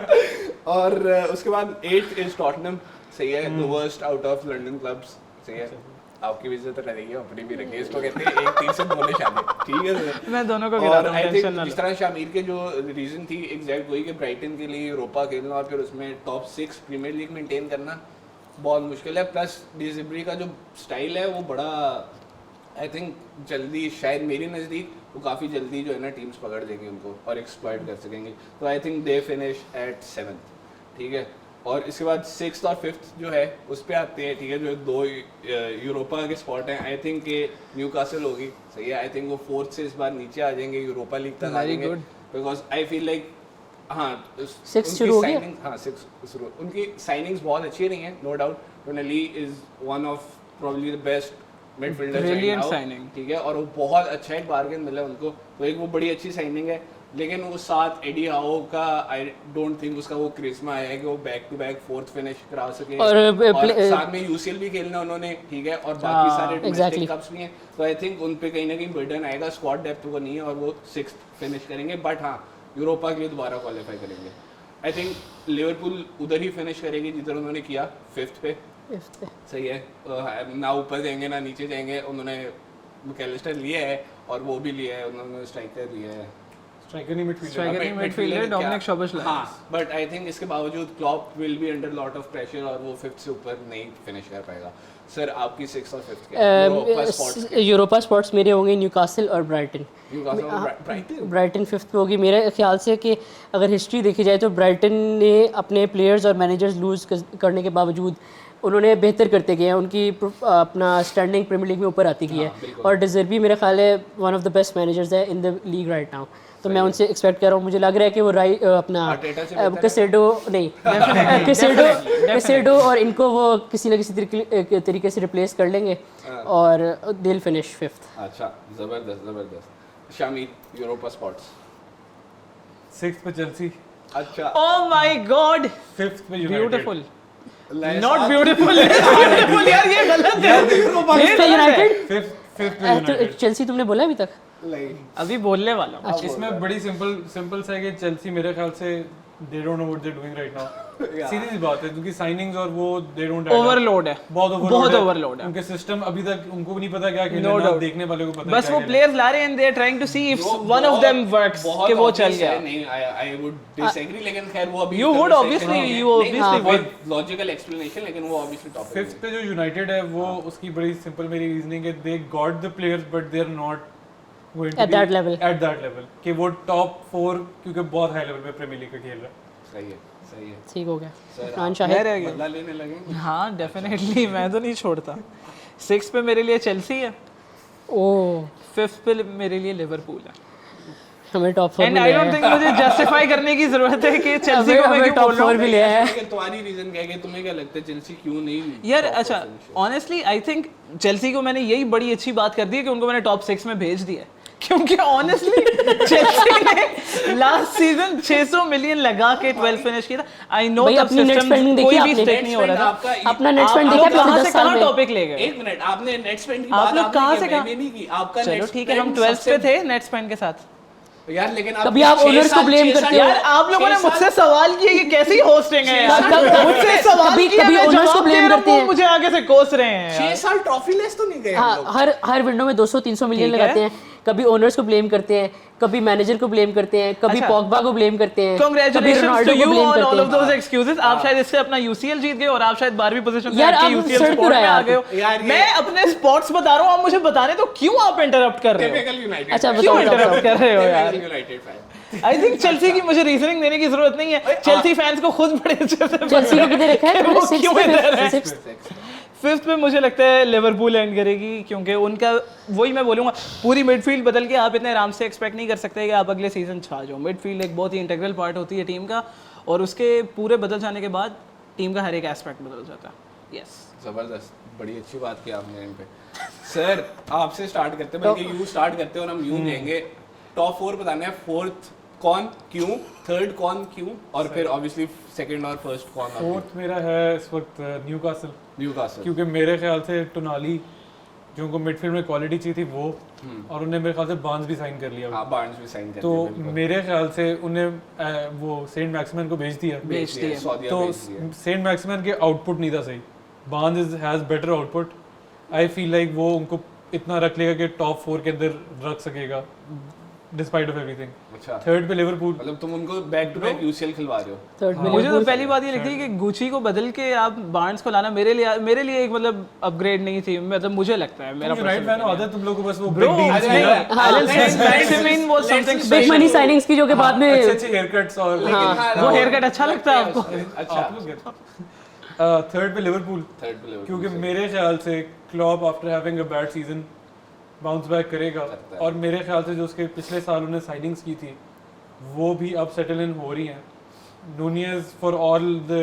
Speaker 1: और उसके बाद 8th इज टॉटनहम, सही है, the worst out of London clubs, सही है। आपकी भी इज्जत रहेगी, अपनी भी रखेगी, इसको कहते हैं एक तीर से दोनों शादी, ठीक है।
Speaker 4: मैं दोनों को
Speaker 1: और
Speaker 4: गिराता हूँ,
Speaker 1: आई
Speaker 4: टेंशन
Speaker 1: थिंक
Speaker 4: ना
Speaker 1: जिस
Speaker 4: लो।
Speaker 1: तरह शामिर के जो रीजन थी एग्जैक्ट वही कि ब्राइटन के लिए यूरोपा खेलना और फिर उसमें टॉप 6 प्रीमियर लीग मेंटेन करना बहुत मुश्किल है। प्लस डिजिब्री का जो स्टाइल है वो बड़ा आई थिंक जल्दी, शायद मेरी नज़दीक वो काफ़ी जल्दी जो है ना टीम्स पकड़ देंगे उनको और एक्सप्लॉइट कर सकेंगे। तो I think they finish at 7th, ठीक है। और इसके बाद 6th और 5th जो है उस पर आते हैं, ठीक है, जो 2 यूरोपा के स्पॉट हैं। आई थिंक ये न्यूकासल होगी, सही है। आई थिंक वो 4th से इस बार नीचे आ जाएंगे, यूरोपा लीग तक आ
Speaker 4: Very
Speaker 1: जाएंगे,
Speaker 4: good.
Speaker 1: Because I feel like हाँ
Speaker 3: 6 शुरू हो गया?
Speaker 1: हाँ 6 शुरू, उनकी साइनिंग्स बहुत अच्छी रही हैं, no doubt. Tonali is one of probably the best midfielder
Speaker 4: Brilliant signing.
Speaker 1: ठीक है, और वो बहुत अच्छा एक बारगेन मिला उनको, तो एक वो बड़ी अच्छी साइनिंग है। लेकिन वो साथ एडी हाउ का आई डोंट थिंक उसका वो क्रिस्मा है कि वो back to back fourth finish करा सके और साथ में यूसीएल भी खेलना उन्होंने, ठीक है, और बाकी सारे डोमेस्टिक कप्स भी हैं, तो आई थिंक उन पे कहीं ना कहीं बर्डन आएगा, स्क्वाड डेप्थ वो नहीं है और वो 6th फिनिश करेंगे, बट हाँ यूरोपा के लिए दोबारा क्वालिफाई करेंगे। आई थिंक लिवरपूल उधर ही फिनिश करेगी जिधर उन्होंने किया, 5th पे। सही है, ना ऊपर जाएंगे ना नीचे जाएंगे। उन्होंने मैकलिस्टर लिया है और वो भी लिया है, उन्होंने स्ट्राइकर लिया है,
Speaker 2: स्ट्राइकर नहीं
Speaker 4: मिडफील्डर डोमिनिक शोबोस्लाई।
Speaker 1: हाँ, बट आई थिंक इसके बावजूद Klopp will be under lot of pressure और वो 5th से ऊपर नहीं फिनिश कर पाएगा। सर आपकी 6th और 5th क्या?
Speaker 3: यूरोपा स्पॉट्स मेरे होंगे न्यूकासल और ब्राइटन। ब्राइटन 5th पे होगी मेरे ख्याल से, कि अगर हिस्ट्री देखी जाए तो ब्राइटन ने अपने प्लेयर्स और मैनेजर्स लूज करने के बावजूद उन्होंने बेहतर करते गए हैं, उनकी अपना स्टैंडिंग प्रीमियर लीग में ऊपर आती गई है, और डिजर्बी मेरा ख्याल है one of the best managers है in the league right now. तो मैं उनसे एक्सपेक्ट कर रहा हूँ, मुझे लग रहा है कि वो अपना कैसेडो और इनको वो किसी ना किसी तरीके से रिप्लेस कर लेंगे और दिल फिनिश 5th।
Speaker 1: अच्छा, जबरदस्त। शामी यूरोपा स्पॉट्स
Speaker 2: 6th पे चेल्सी।
Speaker 1: अच्छा,
Speaker 4: ओह माय गॉड,
Speaker 2: 5th पे यूनाइटेड।
Speaker 4: ब्यूटीफुल, नॉट ब्यूटीफुल यार, ये गलत है।
Speaker 3: यूनाइटेड
Speaker 2: 5th पे यूनाइटेड।
Speaker 3: चेल्सी तुमने बोला अभी तक?
Speaker 4: अभी बोलने वाला हूँ।
Speaker 2: इसमें बड़ी सिंपल सा है कि चेल्सी मेरे ख्याल से they don't know what they doing right now. सीधी सी बात है, क्योंकि साइनिंग्स और वो दे डोंट
Speaker 4: ओवरलोड है, बहुत ओवरलोड है।
Speaker 2: उनके सिस्टम अभी तक उनको भी नहीं पता क्या खेलना है, देखने वाले को पता है।
Speaker 4: बस वो प्लेयर्स ला रहे हैं, they are trying to see if one of them works, कि वो चल गया।
Speaker 1: नहीं, आई वुड डिसएग्री, लेकिन खैर वो अभी
Speaker 4: you obviously
Speaker 1: with logical explanation, लेकिन वो ऑब्वियसली टॉप
Speaker 2: 5th पे जो यूनाइटेड है वो उसकी बड़ी सिंपल मेरी रीजनिंग है, they got the players but they are not
Speaker 3: at that level
Speaker 2: कि वो टॉप 4 क्योंकि बहुत हाई लेवल पे प्रीमियर लीग का खेल रहा है।
Speaker 1: सही है।
Speaker 3: ठीक हो गया। इमरान शाहिद
Speaker 1: बदला लेने लगे।
Speaker 4: हाँ डेफिनेटली, मैं तो नहीं छोड़ता। 6th पे मेरे लिए चेल्सी है,
Speaker 3: ओह
Speaker 4: 5th पे मेरे लिए लिवरपूल है।
Speaker 3: हमें top 4
Speaker 4: and I don't think मुझे जस्टिफाई करने की जरूरत है कि चेल्सी को मैं क्यों
Speaker 3: टॉप
Speaker 4: बोल रहा
Speaker 3: 4
Speaker 4: हूं।
Speaker 3: भी लिया है।
Speaker 1: लेकिन तुम्हारी रीजन क्या है कि तुम्हें क्या लगता है चेल्सी क्यों नहीं
Speaker 4: यार अच्छा, ऑनेस्टली आई थिंक चेल्सी को मैंने यही बड़ी अच्छी बात कर दी है कि उनको मैंने टॉप 6 में भेज दिया है, क्योंकि ऑनेस्टली चेल्सी ने लास्ट सीजन 600 मिलियन लगा के 12 फिनिश किया था। आई नो द सिस्टम कोई भी स्टेक नहीं हो रहा था।
Speaker 3: अपना नेट स्पेंड देखा
Speaker 4: कहां से कहां टॉपिक ले गए?
Speaker 1: 1 मिनट, आपने नेट स्पेंड की
Speaker 4: आप
Speaker 1: बात
Speaker 4: लोग कहां से कहां
Speaker 1: नहीं की, आपका
Speaker 4: चलो ठीक है, हम 12th पे थे नेट स्पेंड के साथ।
Speaker 1: यार लेकिन
Speaker 3: कभी आप ओनर्स को ब्लेम करते हो
Speaker 4: यार, आप लोगों ने मुझसे सवाल किए कि कैसी होस्टिंग है यार, मुझसे सवाल किया,
Speaker 3: कभी
Speaker 4: मैं
Speaker 3: ओनर्स को
Speaker 4: जवाब दे
Speaker 3: ब्लेम
Speaker 4: रहा हूं,
Speaker 3: करते हैं,
Speaker 4: मुझे आगे से कोस रहे हैं।
Speaker 1: 6 साल ट्रॉफी लेस तो नहीं गए हम लोग।
Speaker 3: हर विंडो में 200-300 मिलियन लगाते हैं। कभी ओनर्स को ब्लेम करते हैं, कभी मैनेजर को ब्लेम करते हैं, कभी पॉगबा को ब्लेम करते हैं,
Speaker 4: congratulations to you on all of those excuses. आप शायद इससे अपना यूसीएल जीत गए और आप शायद 12वीं पोजीशन पे आके यूसीएल स्पॉट में आ गए हो। मैं अपने स्पॉट्स बता रहा हूं, आप मुझे बताने तो क्यों आप इंटरप्ट कर रहे हो?
Speaker 1: Typical United.
Speaker 3: अच्छा
Speaker 4: क्यों इंटरप्ट कर रहे हो यार?
Speaker 1: United fan.
Speaker 4: I think Chelsea की मुझे रीजनिंग देने की जरूरत नहीं है, चेल्सी फैंस को खुद बड़े अच्छे से
Speaker 3: चेल्सी को किधर रखा है?
Speaker 4: वो क्यों इधर है?
Speaker 3: 6th
Speaker 4: 5th पे मुझे लगता है लिवरपूल एंड करेगी, क्योंकि उनका वही मैं बोलूँगा, पूरी मिडफील्ड बदल के आप इतने आराम से एक्सपेक्ट नहीं कर सकते कि आप अगले सीजन छा जाओ। मिडफील्ड एक बहुत ही इंटीग्रल पार्ट होती है टीम का, और उसके पूरे बदल जाने के बाद टीम का हर एक एस्पेक्ट बदल जाता है। यस,
Speaker 1: जबरदस्त, बड़ी अच्छी बात की आपने इन पे। सर आपसे स्टार्ट करते हैं, बल्कि यू स्टार्ट करते हैं और हम यूं लेंगे। टॉप 4 बताने हैं, 4th कौन क्यों, 3rd कौन क्यों, और फिर ऑब्वियसली 2nd और 1st कौन।
Speaker 2: 4th मेरा है इस वक्त न्यूकासल, क्योंकि मेरे ख्याल से टोनाली जो उनको मिडफील्ड में क्वालिटी चाहिए थी वो, और उन्हें मेरे ख्याल से बार्न्स भी साइन कर लिया।
Speaker 1: हां, बार्न्स भी साइन कर
Speaker 2: तो मेरे ख्याल से उन्हें वो सेंट मैक्सिमन को भेज दिया। तो सेंट मैक्सिमन के आउटपुट नहीं था सही, Barnes has better output. I feel like वो उनको इतना रख लेगा कि टॉप 4 के अंदर रख सकेगा डिस्पाइट ऑफ एवरीथिंग।
Speaker 1: अच्छा,
Speaker 2: 3rd पे लिवरपूल।
Speaker 1: मतलब तुम उनको बैक टू बैक यूसीएल खिलवा रहे हो।
Speaker 3: 3rd में
Speaker 4: मुझे तो पहली बात ये लगती है कि गुची को बदल के आप बार्न्स को लाना मेरे लिए एक मतलब अपग्रेड नहीं थी, मतलब मुझे लगता है। मेरा
Speaker 2: यूनाइटेड फैन हो तुम लोगों को बस वो
Speaker 4: Bro,
Speaker 2: big
Speaker 4: maximin was something
Speaker 3: big
Speaker 4: special।
Speaker 3: Money signings की जो के बाद में
Speaker 2: अच्छे हेयर कट्स और
Speaker 4: वो हेयर कट अच्छा लगता है आपको?
Speaker 1: अच्छा,
Speaker 2: 3rd पे लिवरपूल, क्योंकि मेरे ख्याल से Klopp after having a bad season bounce back करेगा, और मेरे ख्याल से जो उसके पिछले साल उन्होंने साइनिंग्स की थी वो भी अब सेटल इन हो रही हैं। Nunez for all the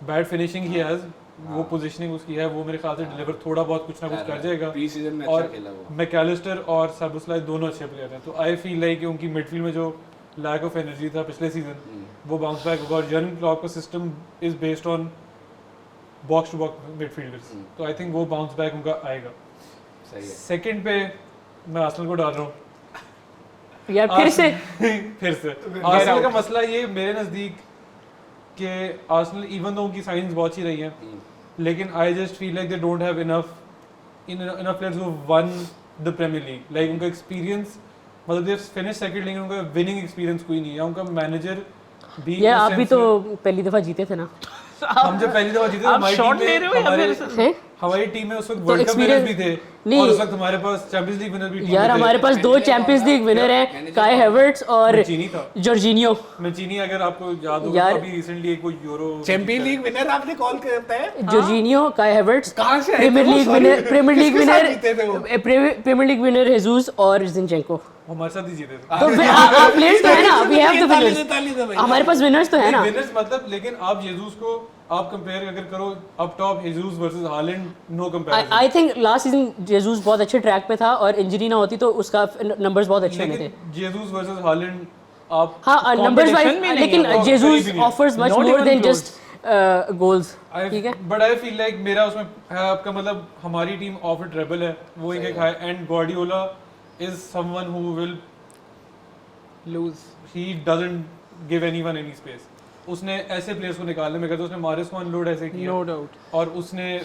Speaker 2: bad finishing he has, वो पोजीशनिंग उसकी है, वो मेरे ख्याल से डिलीवर थोड़ा बहुत कुछ ना कुछ कर जाएगा।
Speaker 1: प्री सीजन में अच्छा खेला वो।
Speaker 2: मैकलिस्टर और सबुस्लाई दोनों अच्छे प्लेयर हैं, तो आई फील लाइक कि उनकी मिडफील्ड में जो लैक ऑफ एनर्जी था पिछले सीजन वो बाउंस बैक होगा। और जर्गन क्लॉप का system is based on box to box midfielders, तो आई थिंक वो बाउंस बैक उनका आएगा।
Speaker 1: सही है।
Speaker 2: सेकंड पे मैं आर्सेनल को डाल रहा हूँ
Speaker 3: यार फिर से
Speaker 2: फिर से आर्सेनल का मसला ये मेरे नज़दीक कि आर्सेनल इवन दो उनकी साइंस बहुत ही रही हैं, लेकिन I just feel like they don't have enough players who won the premier league. Like उनका एक्सपीरियंस, मतलब दे फिनिश सेकंड, लेकिन उनका विनिंग एक्सपीरियंस कोई नहीं है। उनका मैनेजर भी,
Speaker 3: यार आप भी तो पहली दफा जीते थे ना।
Speaker 2: हम जब पहली दफा जीते
Speaker 4: आप शॉट ले रहे हो या फिर
Speaker 2: हमारी टीम में उस वक्त वर्ल्ड कप विनर भी थे, और उस वक्त हमारे पास चैंपियंस लीग विनर भी टीम
Speaker 3: यार हमारे पास 2 चैंपियंस लीग विनर हैं, काई हैवर्ट्स और
Speaker 2: चीनी था।
Speaker 3: जॉर्जिनियो।
Speaker 2: मैंचीनी अगर आपको याद हो
Speaker 3: यार
Speaker 2: अभी रिसेंटली एक वो यूरो
Speaker 1: चैंपियंस लीग विनर आपने कॉल करता है?
Speaker 3: जॉर्जिनियो, काई हैवर्ट्स,
Speaker 1: कहां से
Speaker 3: premier league winner, premier league winner Jesus और जिनचेंको।
Speaker 2: हमारे साथ ही जीते थे।
Speaker 3: तो फिर आप प्लेयर्स तो है ना, वी हैव द विनर्स, हमारे पास विनर्स तो है ना।
Speaker 2: विनर्स मतलब, लेकिन आप जेसूस को आप कंपेयर अगर करो up top Jesus versus Haaland, no comparison.
Speaker 3: I think last season Jesus बहुत अच्छे ट्रैक पे था और इंजरी ना होती तो उसका नंबर्स बहुत अच्छे होने थे।
Speaker 2: जेसूस वर्सेस हालैंड आप
Speaker 3: हाँ नंबर्स वाइज, लेकिन Jesus offers much more than just goals, ठीक है।
Speaker 2: बट आई फील लाइक मेरा उसमें है आपका मतलब हमारी टीम ऑफ अ ट्रेबल है, वो एक है, and Guardiola is someone who will lose, he doesn't give anyone any space. उसने ऐसे प्लेयर्स को निकालने में कहते, उसने मारिस को अनलोड ऐसे किया,
Speaker 4: नो डाउट,
Speaker 2: और उसने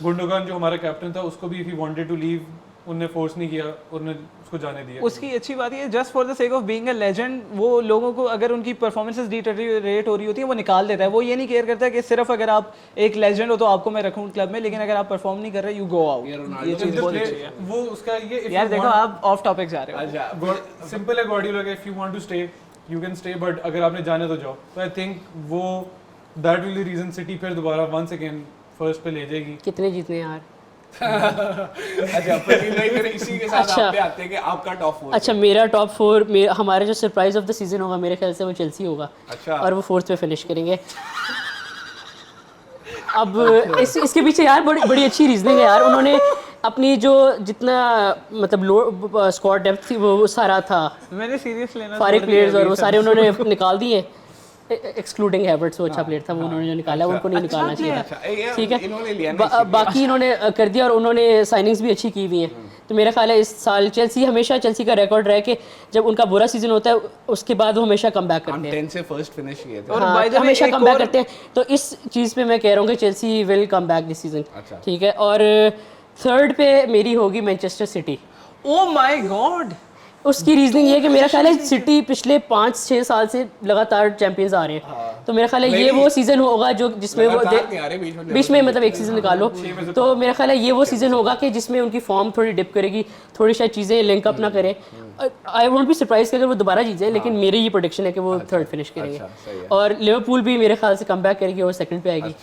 Speaker 2: गुंडोगान जो हमारा कैप्टन था उसको भी if he wanted to leave उन्होंने फोर्स नहीं किया, उन्होंने उसको जाने दिया।
Speaker 4: उसकी अच्छी बात ये just for the sake of being a legend, वो लोगों को अगर उनकी परफॉर्मेंसेस डिटेरियोरेट हो रही होती है वो निकाल देता है। वो ये नहीं केयर करता कि सिर्फ अगर आप एक लेजेंड हो तो आपको मैं रखूं क्लब में, लेकिन अगर आप परफॉर्म नहीं कर रहे यू गो आउट। ये चीज बहुत अच्छी है।
Speaker 2: वो उसका ये
Speaker 4: यार देखो आप ऑफ टॉपिक जा रहे हो।
Speaker 1: अच्छा
Speaker 2: सिंपल है गार्डियोला का, if you want to stay you can stay, but अगर आपने जाने तो जाओ। तो आई थिंक वो that will the reason City फिर दोबारा वंस अगेन फर्स्ट पे ले जाएगी।
Speaker 3: कितने जीतने यार?
Speaker 1: अच्छा फिर इसी के साथ
Speaker 3: अच्छा।
Speaker 1: आप पे आते हैं कि आपका टॉप 4।
Speaker 3: अच्छा मेरा टॉप 4, हमारा जो सरप्राइज ऑफ द सीजन होगा मेरे ख्याल से वो चेल्सी होगा।
Speaker 1: अच्छा।
Speaker 3: और वो 4th पे फिनिश करेंगे। अब इसके पीछे यार बड़ी अच्छी रीजनिंग है यार। उन्होंने अपनी जो जितना मतलब स्क्वाड डेप्थ थी वो सारा था,
Speaker 4: मैंने सीरियस लेना
Speaker 3: सारे प्लेयर्स और वो सारे उन्होंने निकाल दिए, एक्सक्लूडिंग हैवर्ट्स। वो अच्छा प्लेयर था, वो उन्होंने जो निकाला उनको नहीं निकालना चाहिए, ठीक है। बाकी इन्होंने कर दिया और उन्होंने साइनिंग्स भी अच्छी की हुई हैं। तो मेरा ख्याल है इस साल चेल्सी का रिकॉर्ड रहा है कि जब उनका बुरा सीजन होता है उसके बाद वो हमेशा कम बैक करते हैं।
Speaker 1: 10 से फर्स्ट फिनिश किए थे।
Speaker 3: हाँ, हमेशा कम बैक करते हैं। तो इस चीज़ पे मैं कह रहा हूँ कि Chelsea will come back this season, ठीक है। और थर्ड पे मेरी होगी Manchester city.
Speaker 4: Oh my God,
Speaker 3: उसकी रीजनिंग ये है कि मेरा ख्याल है सिटी पिछले 5-6 साल से लगातार चैंपियंस आ रहे हैं। तो मेरा ख्याल है ये वो सीजन होगा जो जिसमें वो बीच में मतलब एक सीजन निकालो, तो मेरा ख्याल है ये वो सीजन होगा कि जिसमें उनकी फॉर्म थोड़ी डिप करेगी, थोड़ी शायद चीज़ें लिंक अप ना करें। आई वोंट बी सरप्राइज कि अगर वो दोबारा जीत जाए, लेकिन मेरी ये प्रेडिक्शन है कि वो थर्ड फिनिश करेंगे। और लिवरपूल भी मेरे ख्याल से कम बैक करेगी और सेकंड पे आएगी।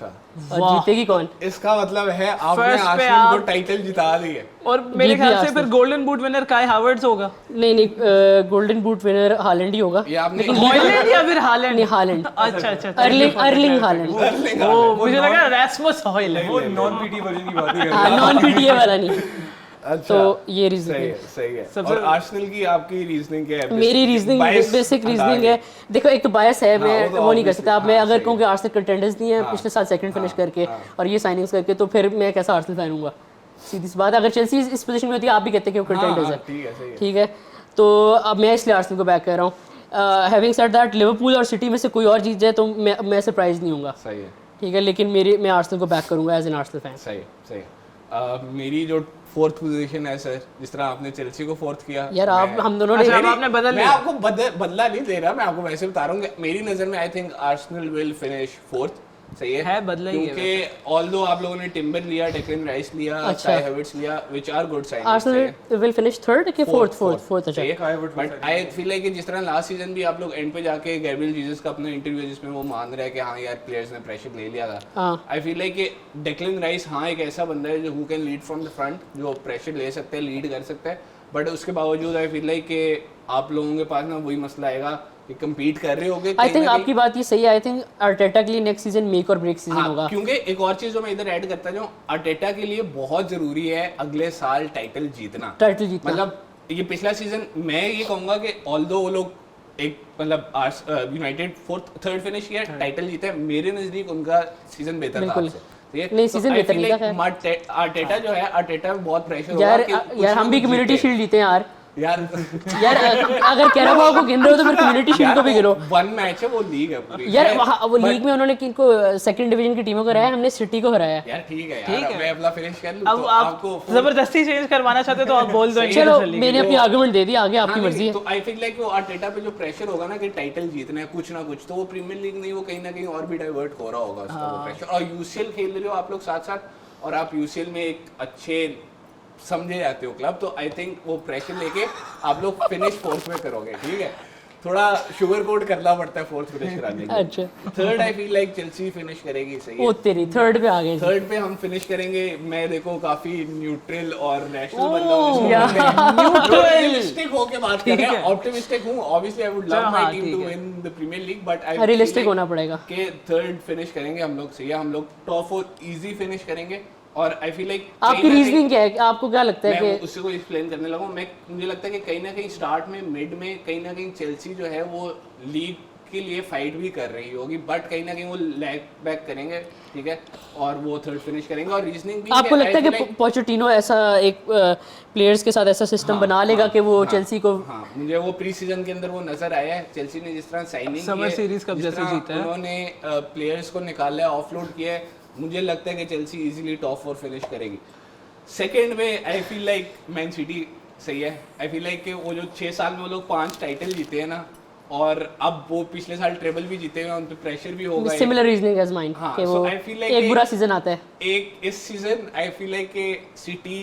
Speaker 3: और जीतेगी कौन?
Speaker 1: इसका मतलब है आपने आर्सेनल को टाइटल जिता दी है।
Speaker 4: और मेरे ख्याल से फिर गोल्डन बूट विनर काई हावर्ट्स होगा।
Speaker 3: नहीं गोल्डन बूट विनर हालैंड ही होगा।
Speaker 4: लेकिन हॉयलैंड या फिर हालैंड?
Speaker 3: नहीं हालैंड।
Speaker 4: अच्छा
Speaker 3: अर्लिंग हालैंड।
Speaker 4: वो मुझे लगा रैस्मस हॉयलैंड।
Speaker 2: वो नॉन पीटी वर्जन की बात ही कर रहे
Speaker 3: हाँ नॉन पीटीए वाला नहीं।
Speaker 1: अच्छा,
Speaker 3: तो ये रीजनिंग
Speaker 1: सही है। और आर्सेनल की आपकी रीजनिंग क्या है?
Speaker 3: मेरी रीजनिंग बेसिक रीजनिंग है। देखो एक तो बायस है, मैं वो नहीं कर सकता। अब मैं अगर कहूँ कि आर्सेनल कंटेंडर्स नहीं है पिछले साल सेकंड फिनिश करके और ये साइनिंग्स करके, तो फिर मैं कैसा आर्सेनल फैन हूँगा? सीधी सी बात। अगर चेल्सी इस पोजीशन में होती है, आप भी कहते हैं कि वो कंटेंडर्स है, ठीक है। तो अब मैं इसलिए आर्सेनल को बैक कर रहा हूँ। हैविंग सेड दैट लिवरपूल और सिटी में से कोई और जीत जाए तो मैं सरप्राइज नहीं होऊंगा,
Speaker 1: सही है,
Speaker 3: ठीक है। लेकिन मैं आर्सेनल को बैक करूंगा एज एन आर्सेनल फैन।
Speaker 1: सही है। मेरी जो फोर्थ पोजीशन है सर, जिस तरह आपने चेल्सी को फोर्थ किया
Speaker 3: यार, आप हम दोनों ने
Speaker 4: आपने बदल
Speaker 1: मैं आपको बदला नहीं दे रहा, मैं आपको वैसे बता रहा हूँ कि मेरी नजर में I think Arsenal will finish fourth. सही है
Speaker 4: बदला ही है,
Speaker 1: क्योंकि ऑल्दो आप लोगों ने टिम्बर लिया, डेक्लन राइस लिया, काई हैवर्ट्स लिया, which are good signings.
Speaker 3: Arsenal will finish third कि फोर्थ? अच्छा,
Speaker 1: बट आई फील लाइक कि जिस तरह लास्ट सीजन भी आप लोग एंड पे जाके गैब्रियल जीसस का अपना इंटरव्यू जिसमें वो मान रहा है कि हाँ यार प्लेयर्स ने प्रेशर ले लिया था। आई फील लाइक कि डेक्लन राइस हाँ एक ऐसा बंदा है जो who can lead from the front, जो प्रेशर ले सकता है, लीड कर सकता है। बट उसके बावजूद आई फील लाइक कि आप लोगों के पास ना वही मसला आएगा, कि compete कर रहे होगे
Speaker 3: आई थिंक आपकी बात ये सही है। आई थिंक आर्टेटा के लिए नेक्स्ट सीजन मेक और ब्रेक सीजन होगा।
Speaker 1: क्योंकि एक और चीज जो मैं इधर ऐड करता हूँ, आर्टेटा के लिए बहुत जरूरी है अगले साल टाइटल जीतना। मतलब ये पिछला सीजन मैं ये कहूंगा कि ऑल्दो वो लोग एक मतलब यूनाइटेड थर्ड फिनिश किया, टाइटल जीता है, मेरे नजदीक उनका सीजन बेहतर था आपसे।
Speaker 3: नहीं सीजन बेहतर नहीं था।
Speaker 1: आर्टेटा जो है, आर्टेटा में बहुत प्रेशर
Speaker 3: होगा यार हम भी कम्युनिटी शील्ड जीते हैं यार अगर कैराबाओ को गिन रहे हो तो फिर कम्युनिटी शील्ड को भी गिनो।
Speaker 1: वन मैच है, वो लीग है पूरी
Speaker 3: यार वो लीग में उन्होंने किनको सेकंड डिवीजन की टीमों को हराया, हमने सिटी को हराया।
Speaker 1: यार ठीक है यार, मैं अपना फिनिश कर लूं।
Speaker 4: अब आपको जबरदस्ती चेंज करवाना चाहते तो आप बोल दो।
Speaker 3: चलो मैंने अपनी आर्गुमेंट दे दी, आगे आपकी मर्जी है।
Speaker 1: तो आई फील लाइक वो आर्टेटा पे जो प्रेशर होगा ना कि टाइटल जीतना है कुछ ना कुछ, तो वो प्रीमियर लीग नहीं, वो कहीं ना कहीं और भी डाइवर्ट हो रहा होगा उसका वो प्रेशर। और यूसीएल खेल रहे हो आप लोग साथ साथ, और आप यूसीएल में एक अच्छे समझे जाते हो क्लब, तो आई थिंक वो प्रेशर लेके आप लोग फिनिश फोर्थ में करोगे। ठीक है, थोड़ा शुगर कोट करना पड़ता है फोर्थ फिनिश कराने के लिए। अच्छा थर्ड आई फील लाइक चेल्सी फिनिश करेगी। सही है,
Speaker 3: ओ तेरी थर्ड पे आ गए।
Speaker 1: थर्ड पे हम फिनिश करेंगे। मैं देखो काफी न्यूट्रल और रैशनल बंदा हूं, न्यूट्रल रियलिस्टिक होके बात कर रहे हैं। ऑप्टिमिस्टिक हूं, obviously I would love my team to win the premier league, but I
Speaker 3: realistic होना पड़ेगा
Speaker 1: कि थर्ड फिनिश करेंगे हम लोग। सही है, हम लोग टॉप 4 इजी फिनिश करेंगे। और आई फील लाइक
Speaker 3: आपकी रीजनिंग क्या है, आपको क्या लगता है
Speaker 1: कि उससे को एक्सप्लेन करने लगा हूं। मुझे लगता है कि कहीं ना कहीं स्टार्ट में मिड में कहीं ना कहीं चेल्सी जो है वो लीग के लिए फाइट भी कर रही होगी, बट कहीं ना कहीं वो लैग बैक करेंगे। ठीक है, और वो थर्ड फिनिश करेंगे। और रीजनिंग भी
Speaker 3: आपको लगता है कि पोचेटिनो ऐसा एक प्लेयर्स के साथ ऐसा सिस्टम बना लेगा कि वो चेल्सी को
Speaker 1: मुझे वो प्री सीजन के अंदर वो नजर आया है। चेल्सी ने जिस तरह साइनिंग
Speaker 4: समर सीरीज कब जैसे जीता है,
Speaker 1: उन्होंने प्लेयर्स को निकाला है, ऑफलोड किया है। मुझे लगता है कि चेल्सी इजीली टॉप 4 फिनिश करेगी। सेकंड में आई फील लाइक मैन सिटी सही है। आई फील लाइक कि वो जो 6 साल में वो लोग 5 टाइटल जीते हैं ना, और अब वो पिछले साल ट्रेबल भी जीते हुए, उन पे प्रेशर भी होगा।
Speaker 3: सिमिलर रीजनिंग एज माइन कि वो एक बुरा सीजन आता है,
Speaker 1: एक इस सीजन आई फील लाइक कि सिटी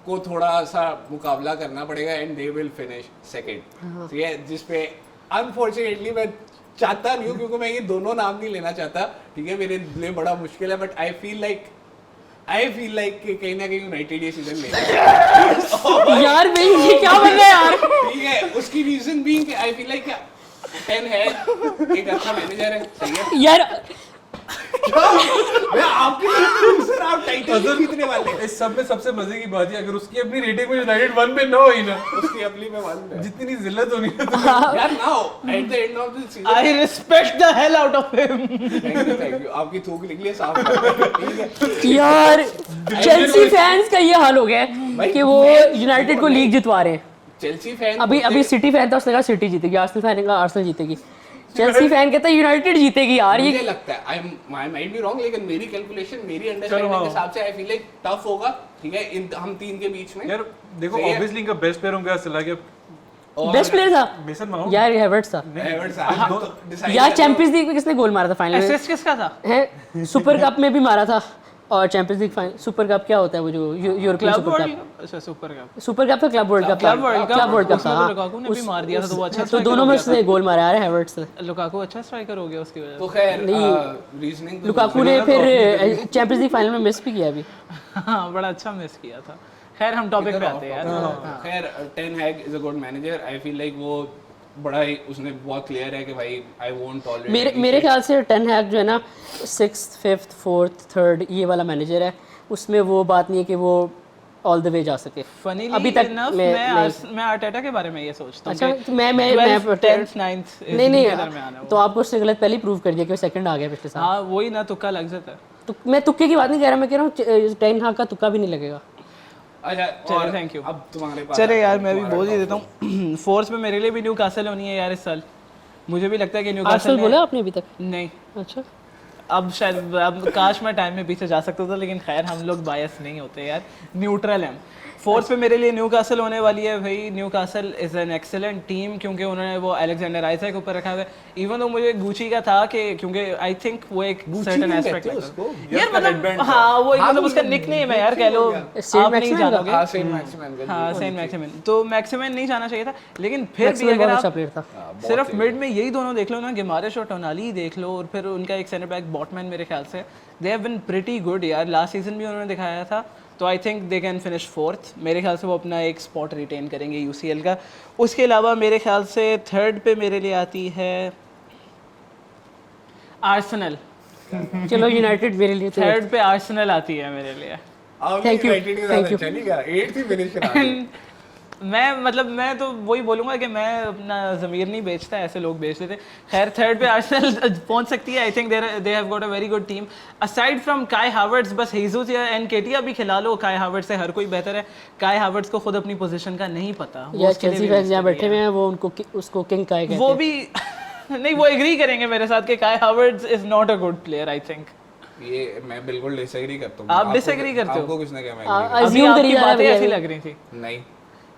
Speaker 1: को थोड़ा सा मुकाबला करना पड़ेगा and they will finish second. ठीक है, जिस पे अनफॉर्चुनेटली मैं चाहता नहीं हूँ, क्योंकि मैं ये दोनों नाम नहीं लेना चाहता। ठीक है, मेरे लिए बड़ा मुश्किल है, बट आई फील लाइक कि कहीं ना कहीं यूनाइटेड ये सीजन लेगा।
Speaker 3: यार भाई ये क्या बन रहा है यार।
Speaker 1: ठीक है, उसकी रीजन भी कि आई फील लाइक 10 है एक अच्छा मैनेजर है। सही है
Speaker 3: यार,
Speaker 1: मैं आपके लिए सर आप टाइटल जीतने वाले हैं।
Speaker 2: इस सब में सबसे मजे की बात है, अगर उसकी अपनी रेटिंग में यूनाइटेड 1 पे ना हुई ना,
Speaker 1: उसकी अपनी में 1 पे
Speaker 2: जितनी जिल्लत होनी है
Speaker 1: यार ना हो at the end of the season.
Speaker 4: I respect the hell out of him.
Speaker 1: Thank you आपकी थूक निकली साफ। ठीक है
Speaker 3: यार चेल्सी फैंस का ये हाल हो गया है कि वो यूनाइटेड को लीग जितवा रहे हैं।
Speaker 1: चेल्सी फैन
Speaker 3: अभी सिटी फैन था, उसने कहा सिटी जीतेगी, आर्सेनल फैन ने कहा आर्सेनल जीतेगी, चेल्सी फैन कहता है यूनाइटेड जीतेगी। यार ये
Speaker 1: मुझे लगता है आई माइट बी रॉन्ग, लेकिन मेरी कैलकुलेशन मेरी अंडरस्टैंडिंग के हिसाब से आई फील लाइक टफ होगा। ठीक है, इन हम तीन के बीच में।
Speaker 2: यार देखो ऑब्वियसली इनका बेस्ट प्लेयर होगा चला गया,
Speaker 3: बेस्ट प्लेयर था
Speaker 2: मेसन माउंट
Speaker 3: यार, हेवर्ट्स था यार। चैंपियंस लीग में किसने गोल मारा था फाइनल में?
Speaker 4: असिस्ट किसका था?
Speaker 3: है सुपर कप में भी मारा था, और champions league final. Super cup क्या होता है वो जो यूरोपियन सुपर कप?
Speaker 4: अच्छा सुपर कप
Speaker 3: था, क्लब वर्ल्ड कप था।
Speaker 4: लुकाकू ने भी मार दिया था, तो वो अच्छा
Speaker 3: तो दोनों में उसने गोल मारा यार हेवर्ट्स ने।
Speaker 4: लुकाकू अच्छा स्ट्राइकर हो गया उसकी वजह से।
Speaker 1: तो खैर रीजनिंग
Speaker 3: लुकाकू ने फिर चैंपियंस लीग फाइनल में मिस भी किया अभी।
Speaker 4: हां बड़ा अच्छा मिस किया था। खैर हम टॉपिक पे आते हैं यार।
Speaker 1: खैर Ten Hag is a good manager. I feel like वो बड़ा ही उसने बहुत क्लियर है कि भाई आई वोंट टॉलरेट।
Speaker 3: मेरे ख्याल से टेन हैग जो है ना 6th 5th 4th 3rd ये वाला मैनेजर है, उसमें वो बात नहीं है कि वो ऑल द वे जा सके।
Speaker 4: फनीली
Speaker 3: अभी तक
Speaker 4: मैं आर्टेटा के बारे में ये सोचता हूं।
Speaker 3: अच्छा मैं
Speaker 4: 10th 9th
Speaker 3: नहीं तो आपको उसने गलत पहले ही प्रूव कर दिया कि वो सेकंड आ गया पिछले साल।
Speaker 4: हां वही ना, तुक्का लग जाता है।
Speaker 3: तो मैं तुक्के की बात नहीं कह रहा, मैं कह रहा हूं टेन हैग का तुक्का भी नहीं लगेगा।
Speaker 1: अच्छा
Speaker 4: चलो थैंक यू।
Speaker 1: अब तुम्हारे पास
Speaker 4: चले यार मैं भी बोल ही देता हूँ। फोर्स में मेरे लिए भी न्यूकासल होनी है यार इस साल। मुझे भी लगता है कि न्यूकासल
Speaker 3: बोला आपने अभी तक?
Speaker 4: नहीं।
Speaker 3: अच्छा
Speaker 4: अब शायद अब काश मैं टाइम में पीछे जा सकता था, लेकिन खैर हम लोग बायस नहीं होते यार, न्यूट्रल हैं। फोर्थ पे मेरे लिए न्यूकासल होने वाली है भाई। Newcastle is an excellent team, क्योंकि उन्होंने वो अलेक्जेंडर आइजैक ऊपर रखा हुआ है। इवन तो मुझे गुची का था कि क्योंकि आई थिंक वो एक सर्टेन एस्पेक्ट है यार, मतलब हां वो एक मतलब उसका निकनेम है यार, कह लो आप नहीं जानोगे।
Speaker 1: हां सेंट मैक्सिमन।
Speaker 4: हां सेंट मैक्सिमन, तो मैक्सिमन नहीं जाना चाहिए था, लेकिन फिर भी अगर आप सिर्फ मिड में यही दोनों देख लो ना, गिमारेश और टोनाली देख लो, और फिर उनका एक सेंटर बैक बॉटमैन मेरे ख्याल से they have been pretty good यार। लास्ट सीजन भी उन्होंने दिखाया था, तो I think they can finish 4th। मेरे ख्याल से वो अपना एक स्पॉट रिटेन करेंगे यूसीएल का। उसके अलावा मेरे ख्याल से 3rd पे मेरे लिए आती है आर्सेनल।
Speaker 3: चलो यूनाइटेड मेरे लिए तो
Speaker 4: 3rd पे आर्सेनल आती है मेरे लिए।
Speaker 3: Thank you, thank you.
Speaker 1: चलेगा 8th ही फिनिश करा दी।
Speaker 4: मैं तो वही बोलूंगा कि मैं अपना ज़मीर नहीं बेचता, ऐसे लोग बेच लेते। खैर 3rd पे आर्सेनल पहुंच सकती है। आई think they have got a very good team aside from काई हावर्ट्स। बस हेजूस या एनकेटिया भी खिला लो, काई हावर्ट्स से हर कोई बेहतर है। काई हावर्ट्स को खुद अपनी पोजीशन का नहीं पता।
Speaker 3: या चेल्सी फैंस यहाँ बैठे हुए हैं, वो उनको उसको किंग काय कहते हैं।
Speaker 4: वो भी नहीं, वो एग्री करेंगे मेरे साथ कि काई Havertz is not a good player. I think
Speaker 1: ये मैं बिल्कुल डिसएग्री करता हूँ।
Speaker 4: आप डिसएग्री करते हो?
Speaker 1: आपको किसने कहा मैं
Speaker 4: अभी
Speaker 3: assume
Speaker 4: आपकी
Speaker 3: करी जा
Speaker 4: बातें
Speaker 3: रही है
Speaker 4: ऐसी
Speaker 3: अभी।
Speaker 4: लग रही थी।
Speaker 1: नहीं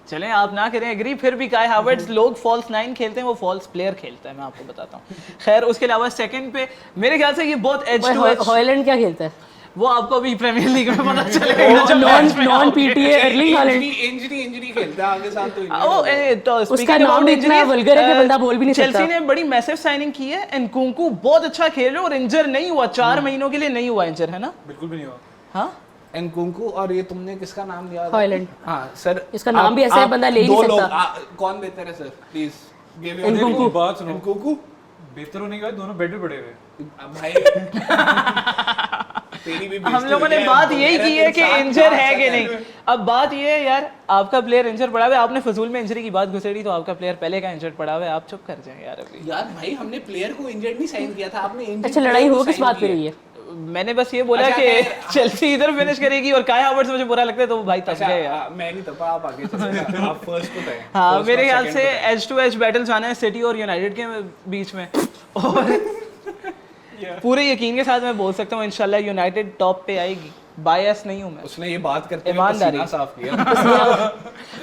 Speaker 4: चलें आप ना करें एग्री, फिर भी काई हावर्ट्स लोग फॉल्स 9 खेलते हैं, वो फॉल्स प्लेयर खेलता है, मैं आपको बताता हूँ। खैर उसके अलावा 2nd पे मेरे ख्याल से ये बहुत एज टू एज।
Speaker 3: हॉलैंड क्या खेलता है?
Speaker 4: वो आपको अभी प्रीमियर लीग में पता चलेगा।
Speaker 3: Non PTA Erling Haaland.
Speaker 1: Injury खेलता है आगे साल तो
Speaker 3: उसका नाम भी इतना वल्गर है कि बंदा बोल भी नहीं सकता।
Speaker 4: चेल्सी ने बड़ी मैसिव साइनिंग की है। एनकुंकू बहुत अच्छा खेल रहे और इंजर नहीं हुआ, 4 महीनों के लिए नहीं हुआ इंजर, है ना?
Speaker 2: बिल्कुल भी नहीं हुआ।
Speaker 4: हाँ
Speaker 1: एनकुंकू और ये तुमने किसका नाम लिया?
Speaker 3: हॉलैंड।
Speaker 1: हाँ सर,
Speaker 3: इसका नाम भी ऐसा है, बंदा ले ही नहीं सकता।
Speaker 1: कौन बेहतर है sir? Please give your
Speaker 3: Nkunku.
Speaker 2: बात सुनो,
Speaker 1: एनकुंकू
Speaker 2: बेहतर होने के बाद दोनों बेड पे पड़े हुए।
Speaker 1: भाई तेरी भी
Speaker 4: हम लोगों ने बात यही की है कि इंजर है कि नहीं। अब बात ये है यार, आपका प्लेयर इंजर पड़ा हुआ है, आपने फजूल में इंजरी की बात घुसेड़ी, तो आपका प्लेयर पहले का इंजर पड़ा हुआ है, आप चुप कर जाएं यार। अभी
Speaker 1: यार भाई हमने प्लेयर को इंजर्ड नहीं साइन किया था, आपने इंजर्ड।
Speaker 3: अच्छा लड़ाई हो किस बात पे रही है?
Speaker 4: मैंने बस ये बोला
Speaker 1: अच्छा,
Speaker 4: कि चेल्सी इधर फिनिश करेगी और काई हावर्ट्स मुझे बुरा लगता है, तो वो भाई तब गए यार।
Speaker 1: मैं नहीं तपा, आप आगे चलो। आप फर्स्ट बताएं।
Speaker 4: हाँ
Speaker 1: First
Speaker 4: मेरे
Speaker 1: और
Speaker 4: ख्याल
Speaker 1: second
Speaker 4: से
Speaker 1: बताएं।
Speaker 4: एज टू एज बैटल्स आना है सिटी और यूनाइटेड के बीच में। और पूरे यकीन के साथ मैं बोल सकता हूँ इंशाल्लाह यूनाइटेड टॉप पे आएगी। बायस नहीं हूँ मैं।
Speaker 1: उसने ये बात करते हुए
Speaker 4: ईमानदारी।
Speaker 1: पसीना साफ किया।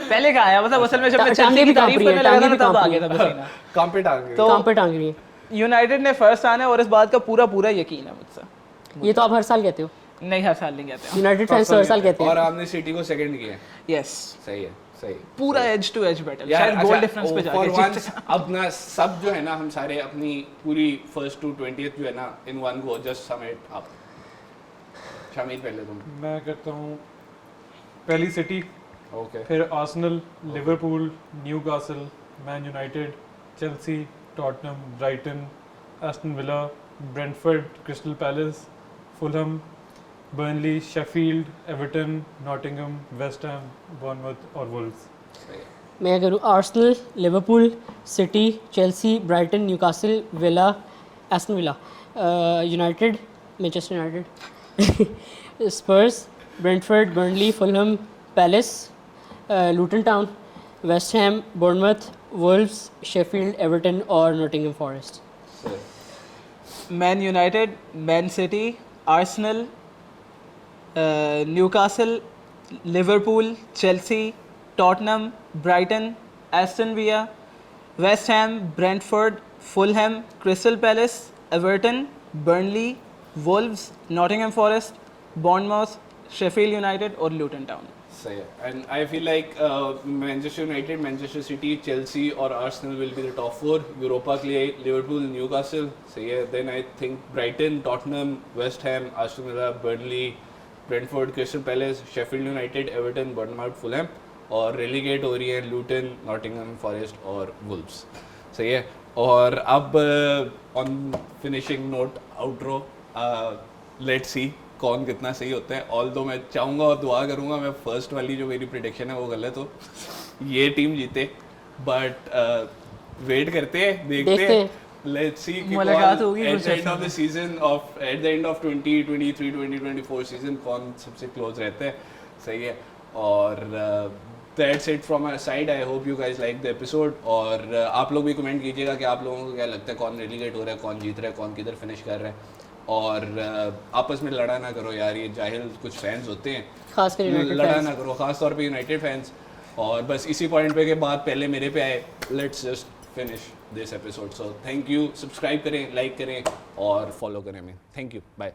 Speaker 4: पहले का आया मतलब असल में जब मैं
Speaker 3: टांगे
Speaker 4: चेल्सी
Speaker 3: भी
Speaker 4: की तारीफ
Speaker 3: कांप रही
Speaker 4: करने
Speaker 3: है,
Speaker 4: लगा था
Speaker 3: टांगे
Speaker 4: ना, तब
Speaker 3: भी
Speaker 4: आ गया था पसीना।
Speaker 1: काम पे टांग
Speaker 4: तो
Speaker 3: काम पे टांग रही है।
Speaker 4: यूनाइटेड ने फर्स्ट आना है और इस बात का पूरा पूरा यकीन है मुझसे।
Speaker 3: ये तो आप हर साल कहते हो,
Speaker 4: नहीं हर साल नहीं कहते।
Speaker 3: यूनाइटेड फैंस तो हर साल कहते
Speaker 1: और
Speaker 3: हैं।
Speaker 1: आपने सिटी को सेकंड किया है।
Speaker 4: यस
Speaker 1: सही है, सही है।
Speaker 4: पूरा एज टू एज बैटल,
Speaker 1: यार
Speaker 4: शायद गोल डिफरेंस पे
Speaker 1: फॉर
Speaker 4: जाके
Speaker 1: वंस अब ना सब जो है ना, हम सारे अपनी पूरी फर्स्ट टू 20th जो है ना, in one go just sum it up. शामिल पहले तुम।
Speaker 2: मैं करता हूँ पहली सिटी,
Speaker 1: ओके
Speaker 2: फिर Arsenal, Liverpool, Newcastle, Man United, Chelsea, Tottenham, Brighton, Aston Villa, Brentford, Crystal Palace, Fulham, Burnley, Sheffield, Everton, Nottingham, West Ham, Bournemouth और वुल्व्स।
Speaker 3: मैं करूँ Arsenal, Liverpool, City, Chelsea, Brighton, Newcastle, Villa, Aston Villa, United, Manchester United, Spurs, Brentford, Burnley, Fulham, Palace, Luton Town, West Ham, Bournemouth, Wolves, Sheffield, Everton और Nottingham Forest.
Speaker 4: Man United, Man City, Arsenal, Newcastle, Liverpool, Chelsea, Tottenham, Brighton, Aston Villa, West Ham, Brentford, Fulham, Crystal Palace, Everton, Burnley, Wolves, Nottingham Forest, Bournemouth, Sheffield United और Luton Town.
Speaker 1: सही है। And I feel like Manchester United, Manchester City, Chelsea और Arsenal will be the top 4। Europa के लिए Liverpool, Newcastle, सही है। Then I think Brighton, Tottenham, West Ham, Aston Villa, Burnley, Brentford, Crystal palace, Sheffield United, Everton, Bournemouth, Fulham, और relegate हो रही है Lutan, Nottingham forest और वुल्व्स। सही है। और अब on finishing note outro, let's see कौन कितना सही होता है। ऑल दो मैं चाहूँगा और दुआ करूँगा मैं फर्स्ट वाली जो मेरी प्रिडिक्शन है वो गलत हो, ये टीम जीते। बट वेट करते हैं, देखते हैं। लेट्स सी
Speaker 4: मुलाकात होगी
Speaker 1: at the end of the season of at the end of 2023-2024 season कौन सबसे क्लोज रहता है। सही है। और that's it from my side. I hope you guys like the episode. और आप लोग भी कमेंट कीजिएगा कि आप लोगों को क्या लगता है कौन रेलीगेट हो रहा है, कौन जीत रहा है, कौन किधर फिनिश कर रहा है। और आपस में लड़ा ना करो यार, ये जाहिल कुछ फैंस होते हैं,
Speaker 3: खासकर यूनाइटेड
Speaker 1: लड़ा
Speaker 3: फैंस।
Speaker 1: ना करो, खास तौर पे यूनाइटेड फैंस। और बस इसी पॉइंट पे के बाद पहले मेरे पे आए, let's just finish this episode. So thank you, subscribe करें, लाइक करें और फॉलो करें हमें। Thank you, bye.